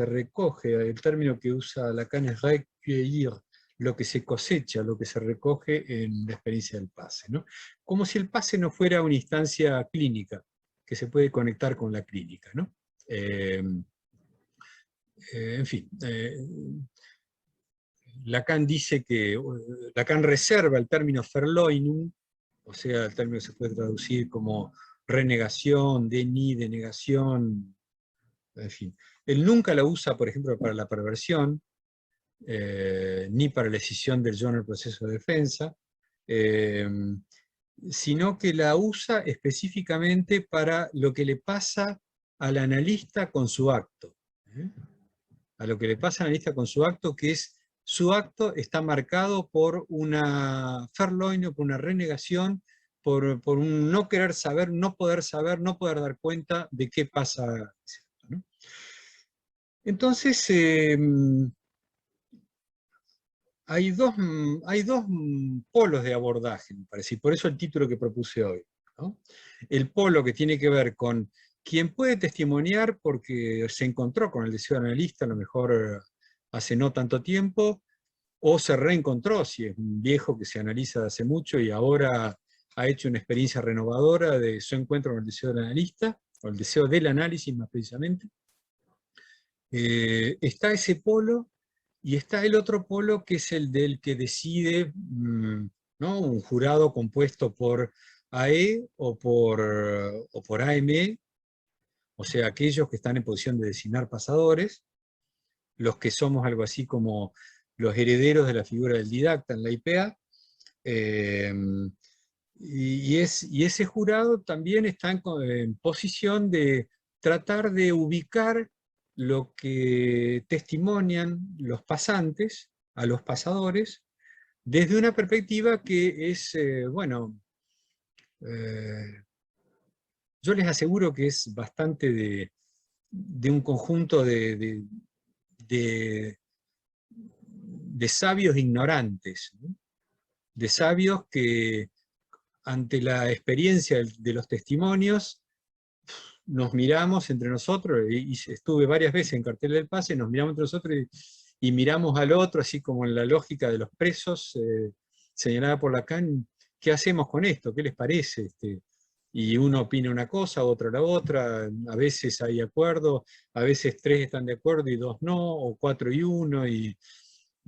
[SPEAKER 2] recoge, el término que usa Lacan es recueillir, lo que se cosecha, lo que se recoge en la experiencia del pase, ¿no? Como si el pase no fuera una instancia clínica, que se puede conectar con la clínica, ¿no? En fin, Lacan dice que, Lacan reserva el término Verleugnung, o sea, el término se puede traducir como renegación, denegación, en fin. Él nunca la usa, por ejemplo, para la perversión, ni para la escisión del yo en el proceso de defensa, eh, sino que la usa específicamente para lo que le pasa al analista con su acto. A lo que le pasa al analista con su acto, que es su acto está marcado por una Verleumdung, por una renegación, por un no querer saber, no poder dar cuenta de qué pasa, ¿no? Entonces, hay dos polos de abordaje, me parece, y por eso el título que propuse hoy, ¿no? El polo que tiene que ver con quien puede testimoniar porque se encontró con el deseo analista, a lo mejor hace no tanto tiempo, o se reencontró, si es un viejo que se analiza de hace mucho y ahora ha hecho una experiencia renovadora de su encuentro con el deseo del analista, o el deseo del análisis más precisamente. Está ese polo, y está el otro polo que es el del que decide, ¿no?, un jurado compuesto por AE o por AME, o sea, aquellos que están en posición de designar pasadores, los que somos algo así como los herederos de la figura del didacta en la IPA, y ese jurado también está en posición de tratar de ubicar lo que testimonian los pasantes a los pasadores desde una perspectiva que es, bueno, yo les aseguro que es bastante de un conjunto de sabios ignorantes, ¿no?, de sabios que ante la experiencia de los testimonios nos miramos entre nosotros, y estuve varias veces en Cartel del Pase, nos miramos entre nosotros y miramos al otro, así como en la lógica de los presos, señalada por Lacan, ¿qué hacemos con esto? ¿Qué les parece? Y uno opina una cosa, otro la otra, a veces hay acuerdo, a veces 3 están de acuerdo y 2 no, o 4 y 1, y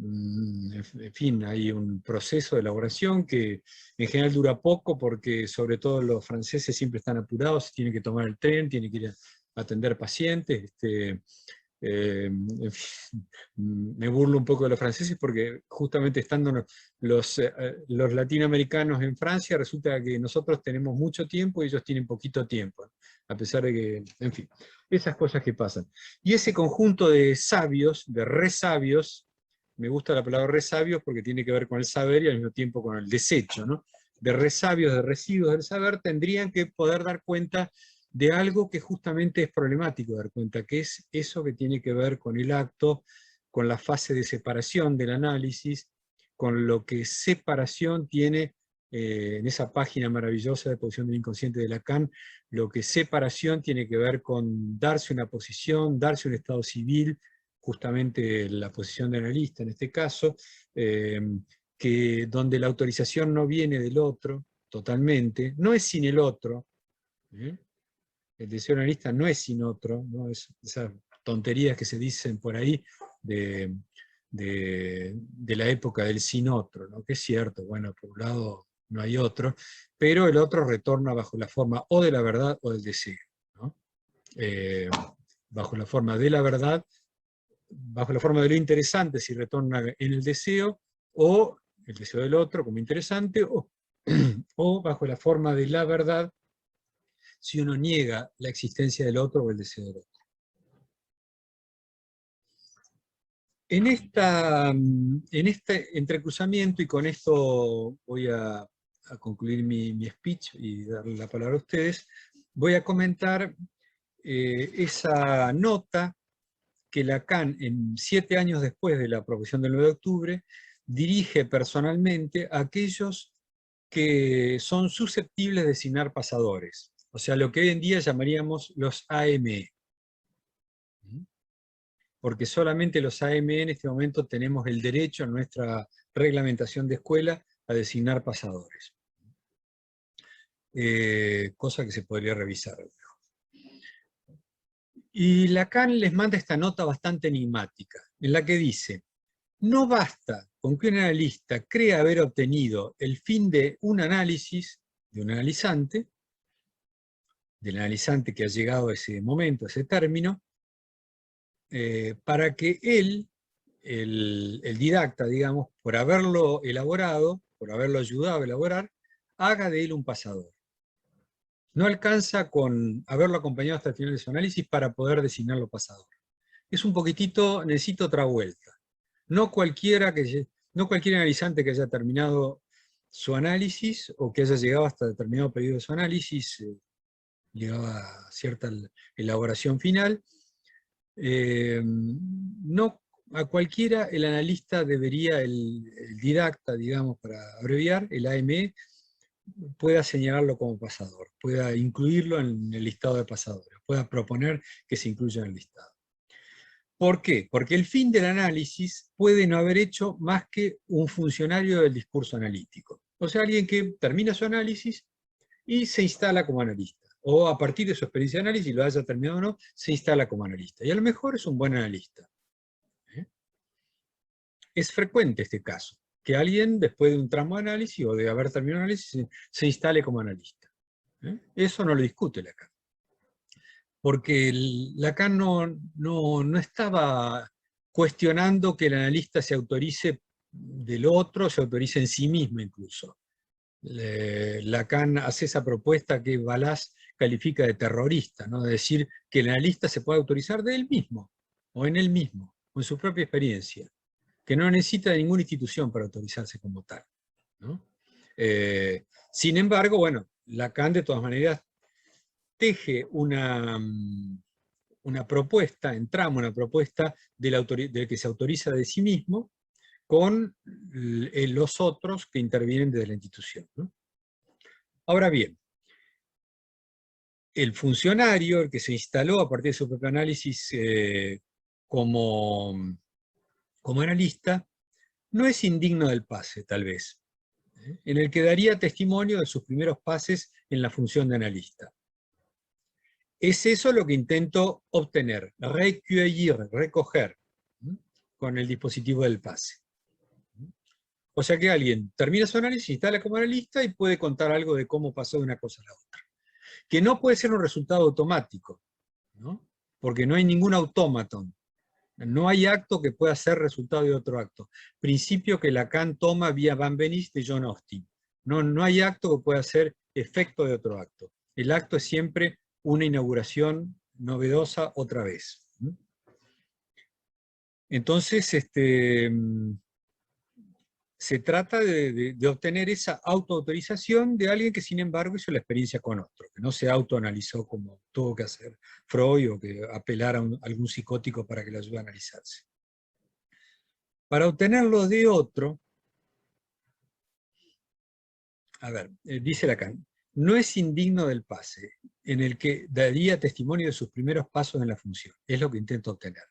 [SPEAKER 2] en fin, hay un proceso de elaboración que en general dura poco, porque sobre todo los franceses siempre están apurados, tienen que tomar el tren, tienen que ir a atender pacientes. En fin, me burlo un poco de los franceses porque justamente estando los latinoamericanos en Francia, resulta que nosotros tenemos mucho tiempo y ellos tienen poquito tiempo, a pesar de que, en fin, esas cosas que pasan. Y ese conjunto de sabios, de resabios, me gusta la palabra resabios porque tiene que ver con el saber y al mismo tiempo con el desecho, ¿no?, de resabios, de residuos del saber, tendrían que poder dar cuenta de algo que justamente es problemático dar cuenta, que es eso que tiene que ver con el acto, con la fase de separación del análisis, con lo que separación tiene, en esa página maravillosa de Posición del Inconsciente de Lacan, lo que separación tiene que ver con darse una posición, darse un estado civil, justamente la posición de analista en este caso, que donde la autorización no viene del otro totalmente, no es sin el otro, el deseo analista no es sin otro, ¿no? Esas tonterías que se dicen por ahí de la época del sin otro, ¿no?, que es cierto, bueno, por un lado no hay otro, pero el otro retorna bajo la forma o de la verdad o del deseo, ¿no? Bajo la forma de la verdad, bajo la forma de lo interesante si retorna en el deseo, o el deseo del otro como interesante, o bajo la forma de la verdad si uno niega la existencia del otro o el deseo del otro. En este entrecruzamiento, y con esto voy a concluir mi speech y darle la palabra a ustedes, voy a comentar esa nota que Lacan, 7 años después de la aprobación del 9 de octubre, dirige personalmente a aquellos que son susceptibles de designar pasadores, o sea, lo que hoy en día llamaríamos los AME. Porque solamente los AME en este momento tenemos el derecho en nuestra reglamentación de escuela a designar pasadores. Cosa que se podría revisar. Y Lacan les manda esta nota bastante enigmática, en la que dice: no basta con que un analista crea haber obtenido el fin de un análisis, de un analizante, del analizante que ha llegado a ese momento, a ese término, para que él, el didacta, digamos, por haberlo elaborado, por haberlo ayudado a elaborar, haga de él un pasador. No alcanza con haberlo acompañado hasta el final de su análisis para poder designarlo pasador. Es un poquitito, necesito otra vuelta. No cualquier analizante que haya terminado su análisis o que haya llegado hasta determinado periodo de su análisis, llegaba a cierta elaboración final, no a cualquiera el analista debería, el didacta, digamos, para abreviar, el AME, pueda señalarlo como pasador, pueda incluirlo en el listado de pasadores, pueda proponer que se incluya en el listado. ¿Por qué? Porque el fin del análisis puede no haber hecho más que un funcionario del discurso analítico. O sea, alguien que termina su análisis y se instala como analista. O a partir de su experiencia de análisis, lo haya terminado o no, se instala como analista. Y a lo mejor es un buen analista. Es frecuente este caso, que alguien después de un tramo de análisis o de haber terminado el análisis se instale como analista. Eso no lo discute Lacan. Porque Lacan no estaba cuestionando que el analista se autorice del otro, se autorice en sí mismo incluso. Lacan hace esa propuesta que Balázs califica de terrorista, ¿no? De decir que el analista se puede autorizar de él mismo, o en él mismo, o en su propia experiencia, que no necesita de ninguna institución para autorizarse como tal, ¿no? Sin embargo, bueno, Lacan de todas maneras teje una propuesta, entrama una propuesta del que se autoriza de sí mismo con los otros que intervienen desde la institución, ¿no? Ahora bien, el funcionario, el que se instaló a partir de su propio análisis como analista, no es indigno del pase, tal vez, en el que daría testimonio de sus primeros pases en la función de analista. Es eso lo que intento obtener, recueillir, recoger, con el dispositivo del pase. O sea que alguien termina su análisis, instala como analista y puede contar algo de cómo pasó de una cosa a la otra. Que no puede ser un resultado automático, ¿no? Porque no hay ningún autómaton. No hay acto que pueda ser resultado de otro acto. Principio que Lacan toma vía Van Benist de John Austin. No hay acto que pueda ser efecto de otro acto. El acto es siempre una inauguración novedosa otra vez. Entonces, se trata de obtener esa autoautorización de alguien que, sin embargo, hizo la experiencia con otro, que no se autoanalizó como tuvo que hacer Freud o que apelar a algún psicótico para que lo ayude a analizarse. Para obtenerlo de otro, a ver, dice Lacan, no es indigno del pase, en el que daría testimonio de sus primeros pasos en la función. Es lo que intento obtener.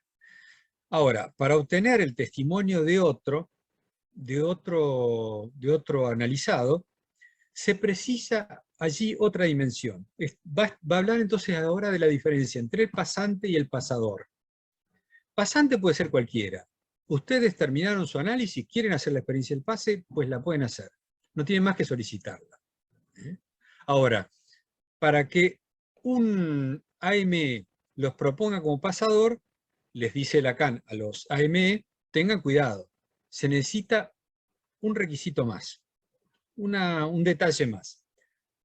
[SPEAKER 2] Ahora, para obtener el testimonio de otro analizado, se precisa allí otra dimensión. Va a hablar entonces ahora de la diferencia entre el pasante y el pasador. Pasante puede ser cualquiera. Ustedes terminaron su análisis, quieren hacer la experiencia del pase, pues la pueden hacer. No tienen más que solicitarla. Ahora, para que un AME los proponga como pasador, les dice Lacan a los AME, tengan cuidado, se necesita un requisito más, un detalle más.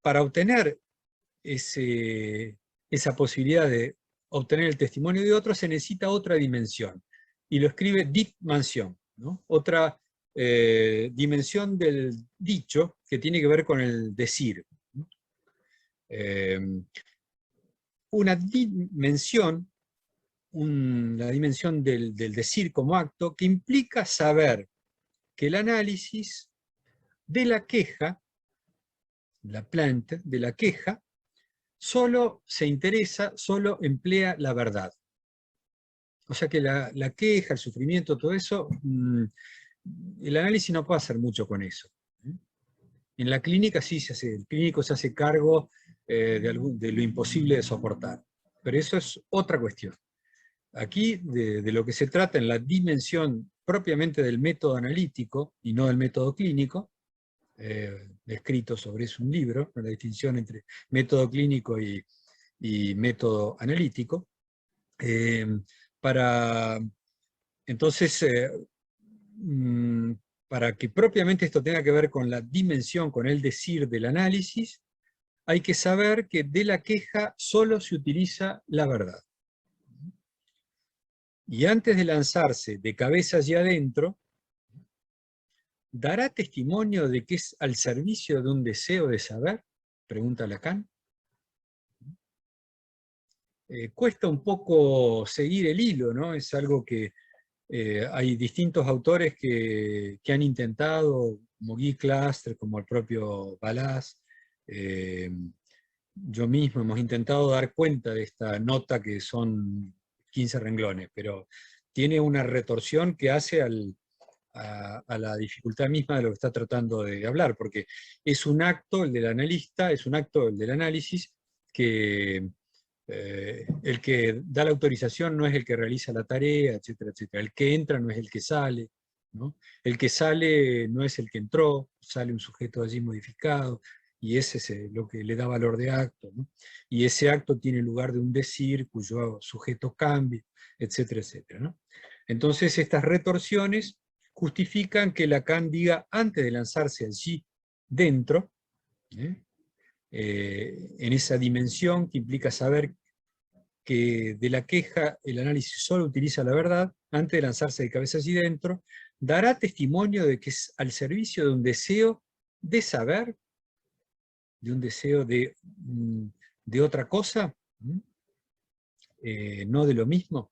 [SPEAKER 2] Para obtener esa posibilidad de obtener el testimonio de otro, se necesita otra dimensión. Y lo escribe Dimension, ¿no? Otra dimensión del dicho que tiene que ver con el decir. Una dimensión, la dimensión del decir como acto, que implica saber que el análisis de la queja, la plainte de la queja, solo se interesa, solo emplea la verdad. O sea que la queja, el sufrimiento, todo eso, el análisis no puede hacer mucho con eso. En la clínica sí el clínico se hace cargo de lo imposible de soportar. Pero eso es otra cuestión. Aquí de lo que se trata en la dimensión propiamente del método analítico y no del método clínico, escrito sobre eso un libro, la distinción entre método clínico y método analítico, entonces, para que propiamente esto tenga que ver con la dimensión, con el decir del análisis, hay que saber que de la queja solo se utiliza la verdad. Y antes de lanzarse de cabeza hacia adentro, ¿dará testimonio de que es al servicio de un deseo de saber? Pregunta Lacan. Cuesta un poco seguir el hilo, ¿no? Es algo que hay distintos autores que han intentado, como Guy Clastres, como el propio Balázs, yo mismo hemos intentado dar cuenta de esta nota que son 15 renglones, pero tiene una retorsión que hace a la dificultad misma de lo que está tratando de hablar, porque es un acto, el del analista, es un acto, el del análisis, que el que da la autorización no es el que realiza la tarea, etcétera, etcétera. El que entra no es el que sale, ¿no? El que sale no es el que entró, sale un sujeto allí modificado, y ese es lo que le da valor de acto, ¿no? Y ese acto tiene lugar de un decir cuyo sujeto cambia, etcétera, etcétera, ¿no? Entonces estas retorsiones justifican que Lacan diga, antes de lanzarse allí dentro, en esa dimensión que implica saber que de la queja el análisis solo utiliza la verdad, antes de lanzarse de cabeza allí dentro, dará testimonio de que es al servicio de un deseo de saber, de un deseo de otra cosa, no de lo mismo.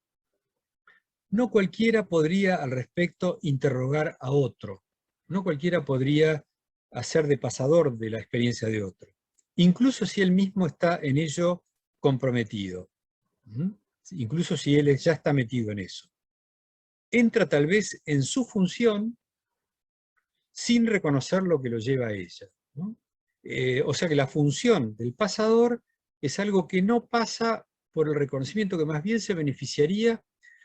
[SPEAKER 2] No cualquiera podría al respecto interrogar a otro, no cualquiera podría hacer de pasador de la experiencia de otro, incluso si él mismo está en ello comprometido, incluso si él ya está metido en eso. Entra tal vez en su función sin reconocer lo que lo lleva a ella, ¿no? O sea que la función del pasador es algo que no pasa por el reconocimiento, que más bien se beneficiaría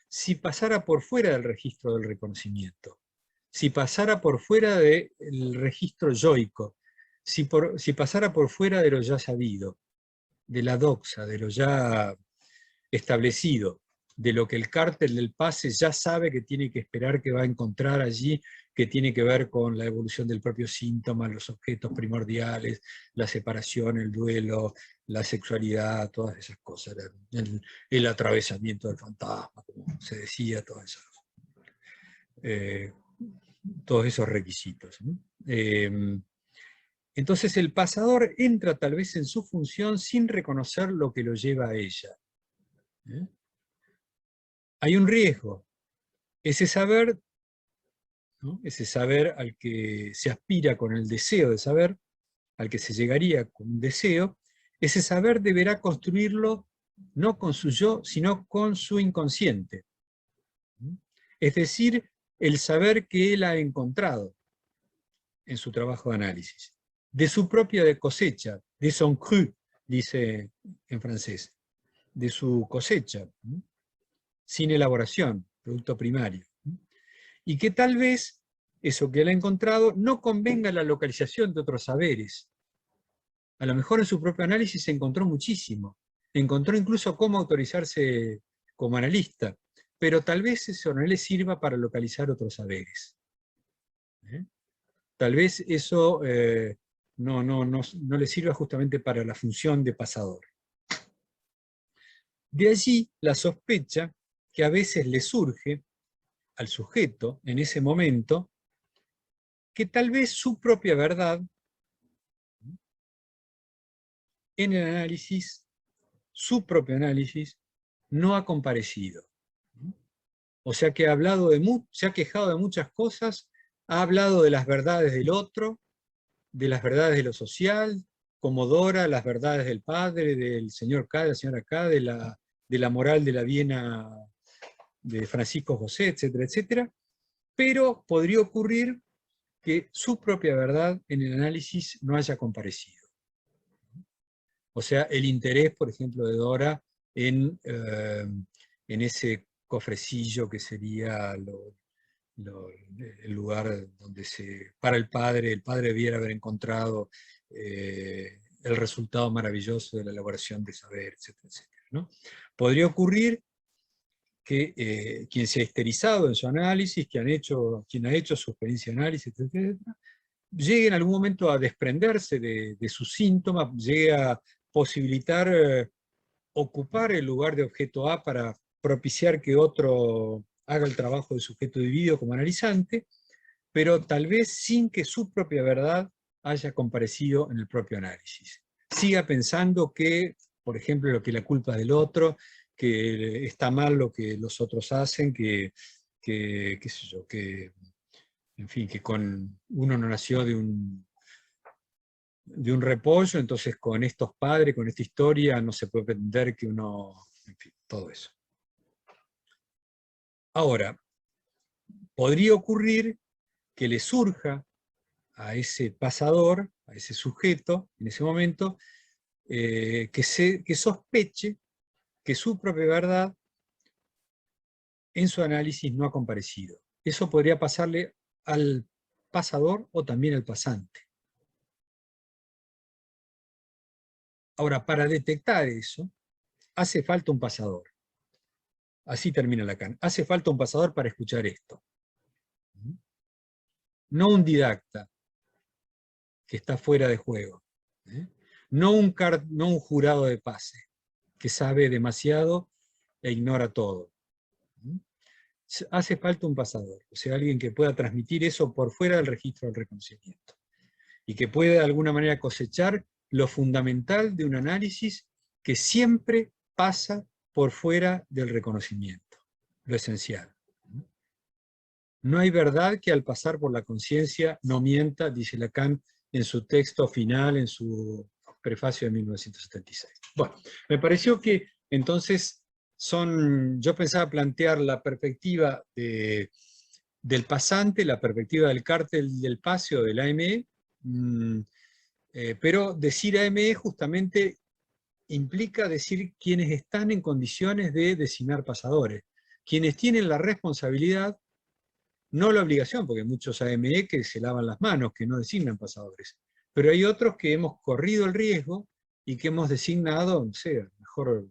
[SPEAKER 2] si pasara por fuera del registro del reconocimiento, si pasara por fuera del registro yoico, si pasara por fuera de lo ya sabido, de la doxa, de lo ya establecido, de lo que el cártel del pase ya sabe que tiene que esperar que va a encontrar allí, que tiene que ver con la evolución del propio síntoma, los objetos primordiales, la separación, el duelo, la sexualidad, todas esas cosas, el atravesamiento del fantasma, como se decía, todos esos requisitos, ¿no? Entonces el pasador entra tal vez en su función sin reconocer lo que lo lleva a ella. Hay un riesgo. Ese saber, ¿no? Ese saber al que se aspira con el deseo de saber, al que se llegaría con un deseo, ese saber deberá construirlo no con su yo, sino con su inconsciente. Es decir, el saber que él ha encontrado en su trabajo de análisis, de su propia cosecha, de son cru, dice en francés, de su cosecha, sin elaboración, producto primario. Y que tal vez eso que él ha encontrado no convenga a la localización de otros saberes. A lo mejor en su propio análisis se encontró muchísimo, encontró incluso cómo autorizarse como analista, pero tal vez eso no le sirva para localizar otros saberes. Tal vez eso no le sirva justamente para la función de pasador. De allí la sospecha que a veces le surge al sujeto en ese momento, que tal vez su propia verdad en el análisis, su propio análisis, no ha comparecido. O sea que se ha quejado de muchas cosas, ha hablado de las verdades del otro, de las verdades de lo social, como Dora, las verdades del padre, del señor K, de la señora K, de la moral de la Viena de Francisco José, etcétera, etcétera, pero podría ocurrir que su propia verdad en el análisis no haya comparecido. O sea, el interés, por ejemplo, de Dora en ese cofrecillo que sería el lugar donde para el padre debiera haber encontrado el resultado maravilloso de la elaboración de saber, etcétera, etcétera, ¿no? Podría ocurrir que quien se ha histerizado en su análisis, quien ha hecho su experiencia de análisis, etcétera, llegue en algún momento a desprenderse de sus síntomas, llegue a posibilitar ocupar el lugar de objeto A para propiciar que otro haga el trabajo de sujeto dividido como analizante, pero tal vez sin que su propia verdad haya comparecido en el propio análisis. Siga pensando que, por ejemplo, que la culpa es del otro, que está mal lo que los otros hacen, qué sé yo, en fin, que uno no nació de un repollo, entonces con estos padres, con esta historia, no se puede pretender que uno, en fin, todo eso. Ahora, podría ocurrir que le surja a ese pasador, a ese sujeto, en ese momento, que sospeche que su propia verdad en su análisis no ha comparecido. Eso podría pasarle al pasador o también al pasante. Ahora, para detectar eso, hace falta un pasador. Así termina Lacan. Hace falta un pasador para escuchar esto. No un didacta que está fuera de juego. No un jurado de pase que sabe demasiado e ignora todo. Hace falta un pasador, o sea, alguien que pueda transmitir eso por fuera del registro del reconocimiento y que pueda de alguna manera cosechar lo fundamental de un análisis que siempre pasa por fuera del reconocimiento, lo esencial. No hay verdad que al pasar por la conciencia no mienta, dice Lacan en su texto final, en su prefacio de 1976. Bueno, me pareció que entonces yo pensaba plantear la perspectiva del pasante, la perspectiva del cártel del paseo, del AME, pero decir AME justamente implica decir quienes están en condiciones de designar pasadores, quienes tienen la responsabilidad, no la obligación, porque hay muchos AME que se lavan las manos, que no designan pasadores, pero hay otros que hemos corrido el riesgo y que hemos designado, no sé, a lo mejor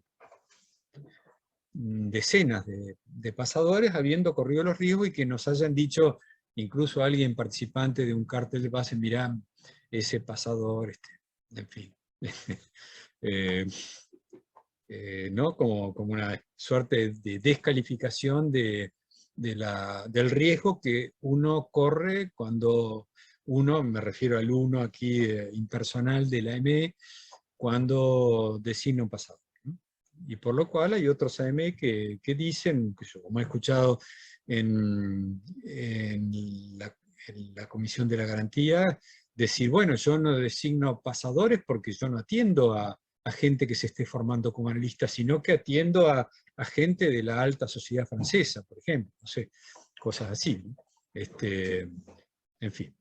[SPEAKER 2] decenas de pasadores, habiendo corrido los riesgos y que nos hayan dicho, incluso alguien participante de un cártel de base, mirá, ese pasador, en fin. ¿No? Como una suerte de descalificación del riesgo que uno corre cuando uno, me refiero al uno aquí impersonal de la AME, cuando designa un pasador. Y por lo cual hay otros AME que dicen, como he escuchado en la Comisión de la Garantía, decir, bueno, yo no designo pasadores porque yo no atiendo a gente que se esté formando como analista, sino que atiendo a gente de la alta sociedad francesa, por ejemplo, no sé, cosas así, ¿no? En fin.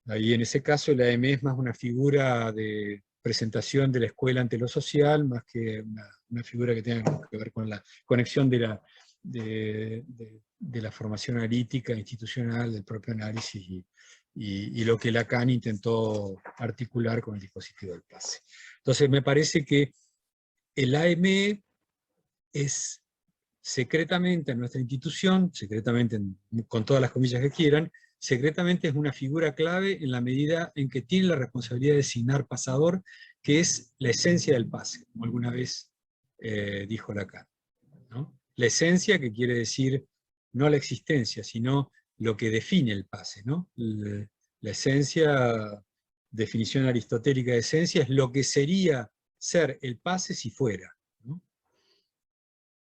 [SPEAKER 2] Ahí en ese caso la AME es más una figura de presentación de la escuela ante lo social, más que una figura que tenga que ver con la conexión de la formación analítica, institucional, del propio análisis y lo que Lacan intentó articular con el dispositivo del pase. Entonces me parece que el AME es secretamente en nuestra institución, secretamente con todas las comillas que quieran, secretamente es una figura clave en la medida en que tiene la responsabilidad de designar pasador, que es la esencia del pase, como alguna vez dijo Lacan, ¿no? La esencia, que quiere decir no la existencia, sino lo que define el pase, ¿no? La esencia, definición aristotélica de esencia, es lo que sería ser el pase si fuera, ¿no?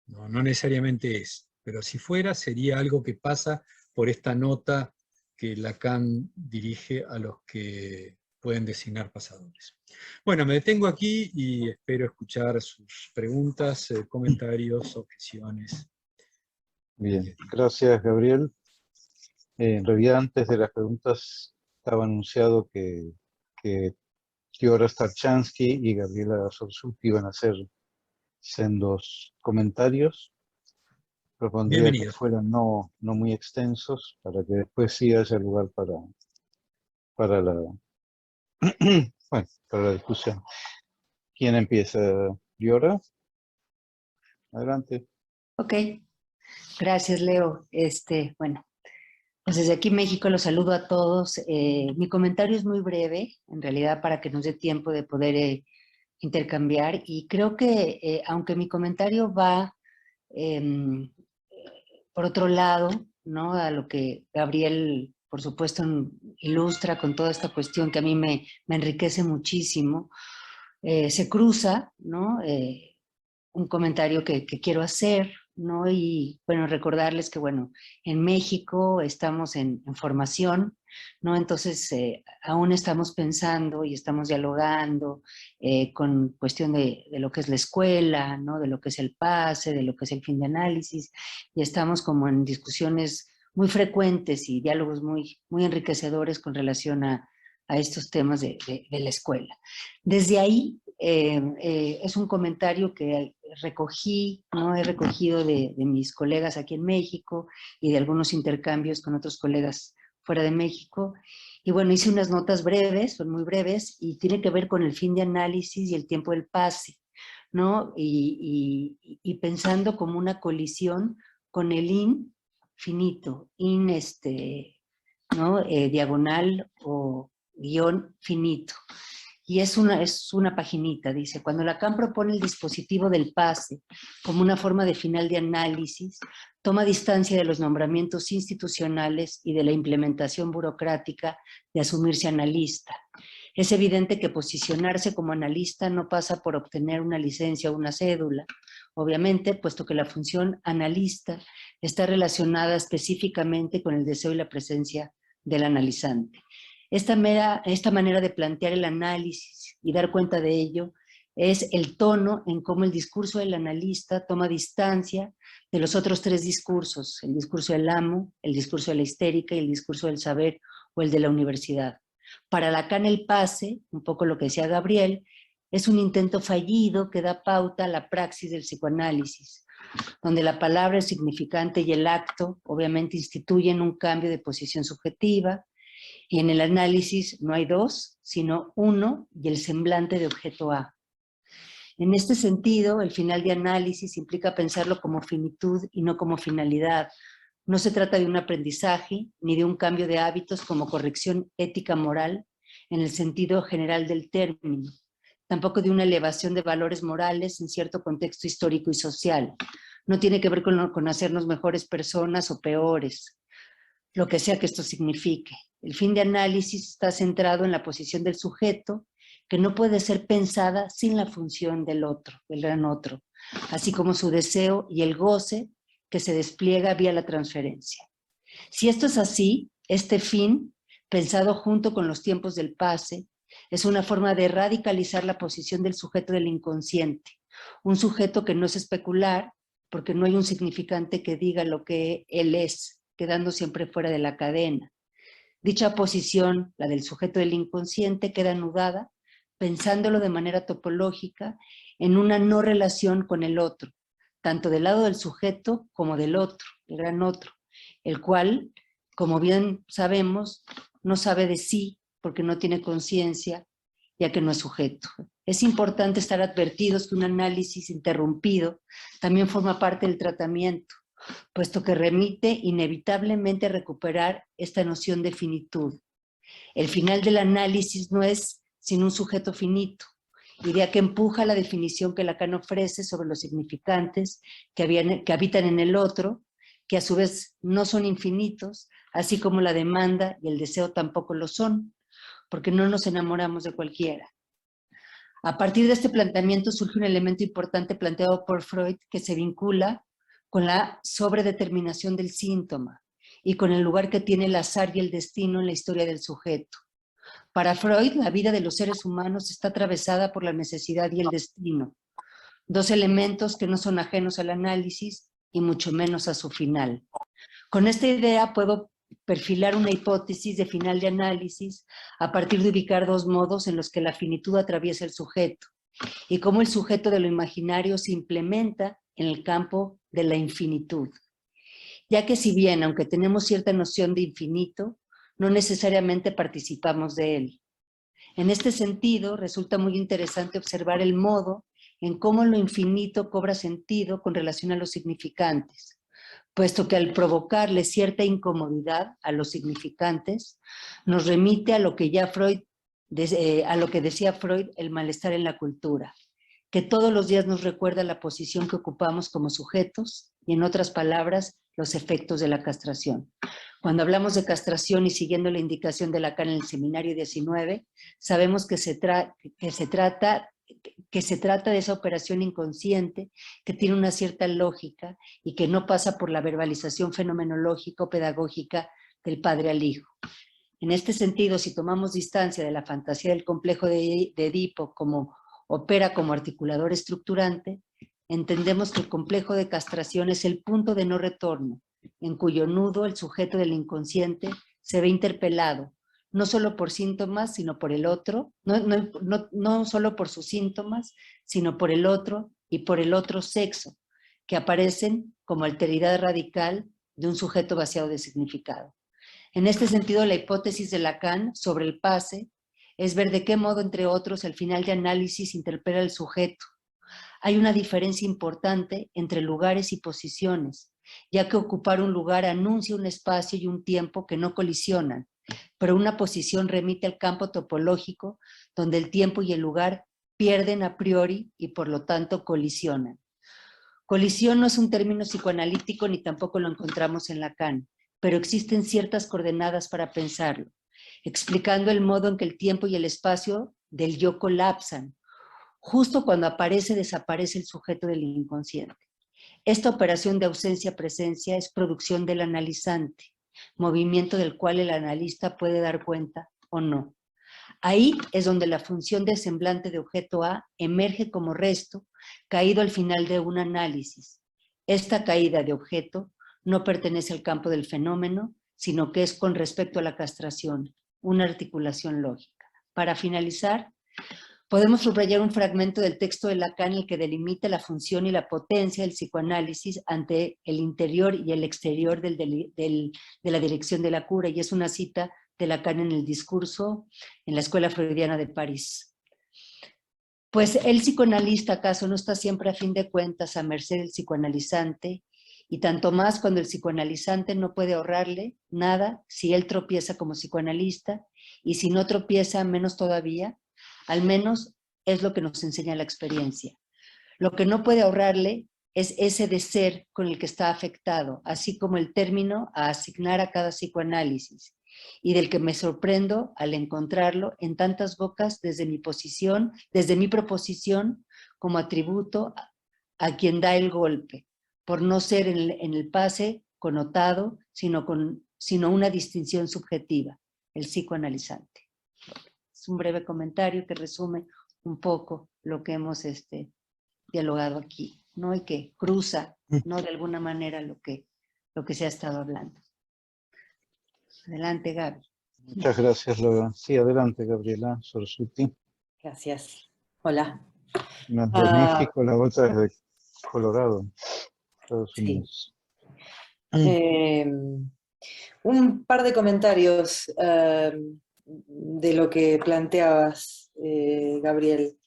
[SPEAKER 2] No necesariamente es, pero si fuera sería algo que pasa por esta nota que Lacan dirige a los que pueden designar pasadores. Bueno, me detengo aquí y espero escuchar sus preguntas, comentarios, objeciones.
[SPEAKER 1] Bien, gracias Gabriel. En realidad antes de las preguntas estaba anunciado que Liora Starchansky y Gabriela Sorsuti iban a hacer sendos comentarios. Propondría que fueran no muy extensos, para que después sí haya lugar para la para la discusión. ¿Quién empieza? ¿Liora? Adelante.
[SPEAKER 3] Ok, gracias Leo. Bueno, pues desde aquí México los saludo a todos. Mi comentario es muy breve, en realidad para que nos dé tiempo de poder intercambiar, y creo que aunque mi comentario va por otro lado, ¿no?, a lo que Gabriel, por supuesto, ilustra con toda esta cuestión que a mí me enriquece muchísimo, se cruza, ¿no?, un comentario que quiero hacer, ¿no? Y bueno, recordarles que bueno, en México estamos en formación, ¿no? Entonces aún estamos pensando y estamos dialogando con cuestión de lo que es la escuela, ¿no? De lo que es el PASE, de lo que es el fin de análisis, y estamos como en discusiones muy frecuentes y diálogos muy enriquecedores con relación a estos temas de la escuela. Desde ahí es un comentario que recogí, ¿no? He recogido de mis colegas aquí en México y de algunos intercambios con otros colegas fuera de México. Y bueno, hice unas notas breves, son muy breves, y tiene que ver con el fin de análisis y el tiempo del pase, ¿no? Y pensando como una colisión con el infinito, ¿no? Diagonal o guión finito. Y es una paginita, dice, cuando Lacan propone el dispositivo del pase como una forma de final de análisis, toma distancia de los nombramientos institucionales y de la implementación burocrática de asumirse analista. Es evidente que posicionarse como analista no pasa por obtener una licencia o una cédula, obviamente, puesto que la función analista está relacionada específicamente con el deseo y la presencia del analizante. Esta manera de plantear el análisis y dar cuenta de ello es el tono en cómo el discurso del analista toma distancia de los otros tres discursos, el discurso del amo, el discurso de la histérica y el discurso del saber o el de la universidad. Para Lacan el pase, un poco lo que decía Gabriel, es un intento fallido que da pauta a la praxis del psicoanálisis, donde la palabra, el significante y el acto obviamente instituyen un cambio de posición subjetiva, y en el análisis no hay dos, sino uno y el semblante de objeto A. En este sentido, el final de análisis implica pensarlo como finitud y no como finalidad. No se trata de un aprendizaje ni de un cambio de hábitos como corrección ética moral en el sentido general del término, tampoco de una elevación de valores morales en cierto contexto histórico y social. No tiene que ver con hacernos mejores personas o peores, lo que sea que esto signifique. El fin de análisis está centrado en la posición del sujeto, que no puede ser pensada sin la función del otro, del gran otro, así como su deseo y el goce que se despliega vía la transferencia. Si esto es así, este fin, pensado junto con los tiempos del pase, es una forma de radicalizar la posición del sujeto del inconsciente, un sujeto que no es especular, porque no hay un significante que diga lo que él es, quedando siempre fuera de la cadena. Dicha posición, la del sujeto del inconsciente, queda anudada, pensándolo de manera topológica, en una no relación con el otro, tanto del lado del sujeto como del otro, el gran otro, el cual, como bien sabemos, no sabe de sí porque no tiene conciencia, ya que no es sujeto. Es importante estar advertidos que un análisis interrumpido también forma parte del tratamiento, puesto que remite inevitablemente a recuperar esta noción de finitud. El final del análisis no es sin un sujeto finito, idea que empuja la definición que Lacan ofrece sobre los significantes que habitan en el otro, que a su vez no son infinitos, así como la demanda y el deseo tampoco lo son, porque no nos enamoramos de cualquiera. A partir de este planteamiento surge un elemento importante planteado por Freud que se vincula con la sobredeterminación del síntoma y con el lugar que tiene el azar y el destino en la historia del sujeto. Para Freud, la vida de los seres humanos está atravesada por la necesidad y el destino, dos elementos que no son ajenos al análisis y mucho menos a su final. Con esta idea puedo perfilar una hipótesis de final de análisis a partir de ubicar dos modos en los que la finitud atraviesa el sujeto y cómo el sujeto de lo imaginario se implementa en el campo de la infinitud. Ya que si bien, aunque tenemos cierta noción de infinito, no necesariamente participamos de él. En este sentido, resulta muy interesante observar el modo en cómo lo infinito cobra sentido con relación a los significantes, puesto que al provocarle cierta incomodidad a los significantes, nos remite a lo que decía Freud, el malestar en la cultura, que todos los días nos recuerda la posición que ocupamos como sujetos y, en otras palabras, los efectos de la castración. Cuando hablamos de castración y siguiendo la indicación de Lacan en el seminario 19, sabemos que se trata que se trata de esa operación inconsciente que tiene una cierta lógica y que no pasa por la verbalización fenomenológica o pedagógica del padre al hijo. En este sentido, si tomamos distancia de la fantasía del complejo de Edipo como opera como articulador estructurante, entendemos que el complejo de castración es el punto de no retorno, en cuyo nudo el sujeto del inconsciente se ve interpelado, no solo por síntomas, sino por el otro, no solo por sus síntomas, sino por el otro y por el otro sexo, que aparecen como alteridad radical de un sujeto vaciado de significado. En este sentido, la hipótesis de Lacan sobre el pase es ver de qué modo, entre otros, el final de análisis interpela al sujeto. Hay una diferencia importante entre lugares y posiciones, ya que ocupar un lugar anuncia un espacio y un tiempo que no colisionan, pero una posición remite al campo topológico donde el tiempo y el lugar pierden a priori y por lo tanto colisionan. Colisión no es un término psicoanalítico ni tampoco lo encontramos en Lacan, pero existen ciertas coordenadas para pensarlo, explicando el modo en que el tiempo y el espacio del yo colapsan, justo cuando desaparece el sujeto del inconsciente. Esta operación de ausencia-presencia es producción del analizante, movimiento del cual el analista puede dar cuenta o no. Ahí es donde la función de semblante de objeto A emerge como resto, caído al final de un análisis. Esta caída de objeto no pertenece al campo del fenómeno, sino que es con respecto a la castración, una articulación lógica. Para finalizar, podemos subrayar un fragmento del texto de Lacan en el que delimita la función y la potencia del psicoanálisis ante el interior y el exterior de la dirección de la cura, y es una cita de Lacan en el discurso en la Escuela Freudiana de París. Pues el psicoanalista, ¿acaso no está siempre a fin de cuentas a merced del psicoanalizante? Y tanto más cuando el psicoanalizante no puede ahorrarle nada si él tropieza como psicoanalista, y si no tropieza, menos todavía. Al menos es lo que nos enseña la experiencia. Lo que no puede ahorrarle es ese de ser con el que está afectado, así como el término a asignar a cada psicoanálisis, y del que me sorprendo al encontrarlo en tantas bocas desde mi proposición como atributo a quien da el golpe, por no ser en el pase connotado, sino una distinción subjetiva, el psicoanalizante. Es un breve comentario que resume un poco lo que hemos dialogado aquí, ¿no? Y que cruza, ¿no? De alguna manera lo que se ha estado hablando. Adelante, Gaby.
[SPEAKER 1] Muchas gracias, Laura. Sí, adelante, Gabriela Sorsuti.
[SPEAKER 4] Gracias. Hola.
[SPEAKER 1] Una es de México, la otra es de Colorado, Estados Unidos.
[SPEAKER 4] Un par de comentarios de lo que planteabas, Gabriel.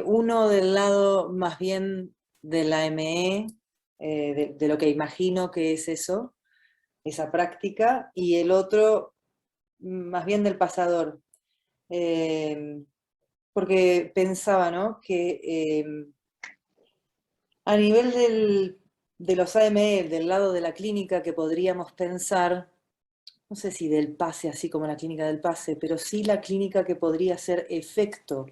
[SPEAKER 4] Uno del lado más bien de la ME, de lo que imagino que es eso, esa práctica, y el otro más bien del pasador. Porque pensaba, ¿no?, que a nivel de los AME, del lado de la clínica, que podríamos pensar, no sé si del pase, así como la clínica del pase, pero sí la clínica que podría ser efecto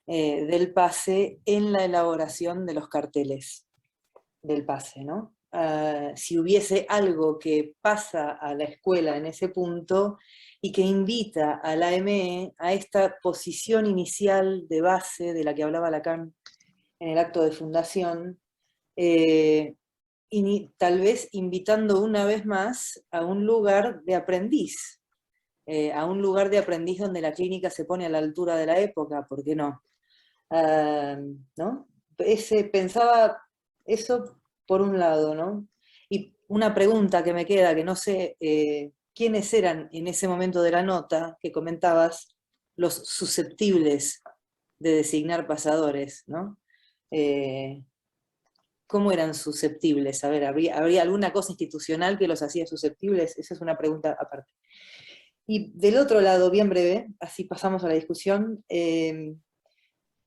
[SPEAKER 4] del pase en la elaboración de los carteles del pase, ¿no? Si hubiese algo que pasa a la escuela en ese punto y que invita a la AME a esta posición inicial de base de la que hablaba Lacan en el acto de fundación, y tal vez invitando una vez más a un lugar de aprendiz, donde la clínica se pone a la altura de la época, ¿por qué no? ¿No? Pensaba eso por un lado, ¿no? Y una pregunta que me queda, que no sé quiénes eran en ese momento de la nota que comentabas, los susceptibles de designar pasadores, ¿no? ¿Cómo eran susceptibles? A ver, ¿habría alguna cosa institucional que los hacía susceptibles? Esa es una pregunta aparte. Y del otro lado, bien breve, así pasamos a la discusión,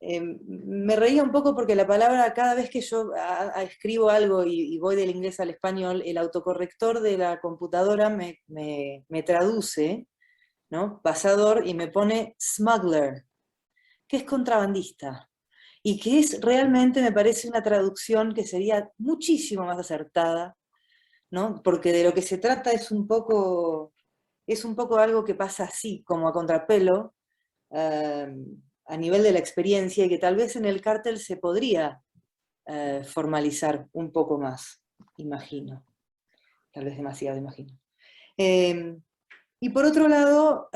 [SPEAKER 4] me reía un poco porque la palabra, cada vez que yo escribo algo y voy del inglés al español, el autocorrector de la computadora me traduce, ¿no?, pasador, y me pone smuggler, que es contrabandista. y que es realmente, me parece, una traducción que sería muchísimo más acertada, ¿no? Porque de lo que se trata es un poco algo que pasa así, como a contrapelo, a nivel de la experiencia, y que tal vez en el cártel se podría formalizar un poco más, imagino. Tal vez demasiado, imagino. Y por otro lado,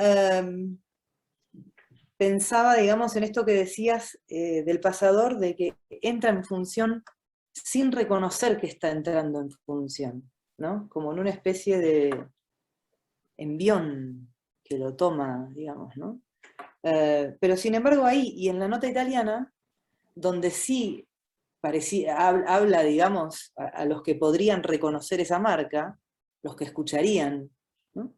[SPEAKER 4] pensaba, digamos, en esto que decías del pasador, de que entra en función sin reconocer que está entrando en función, ¿no? Como en una especie de envión que lo toma, digamos, ¿no? Pero sin embargo ahí, y en la nota italiana, donde sí habla, digamos, a los que podrían reconocer esa marca, los que escucharían, ¿no?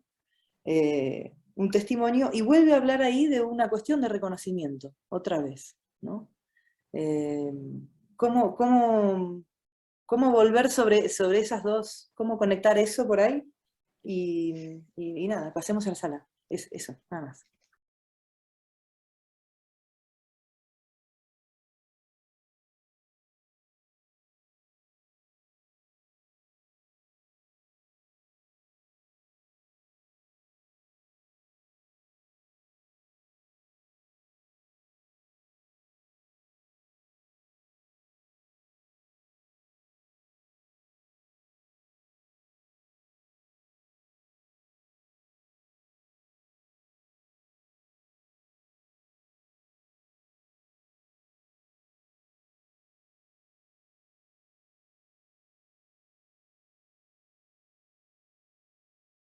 [SPEAKER 4] Un testimonio, y vuelve a hablar ahí de una cuestión de reconocimiento, otra vez, ¿no? ¿Cómo volver sobre esas dos, cómo conectar eso por ahí? Y nada, pasemos a la sala. Es eso, nada más.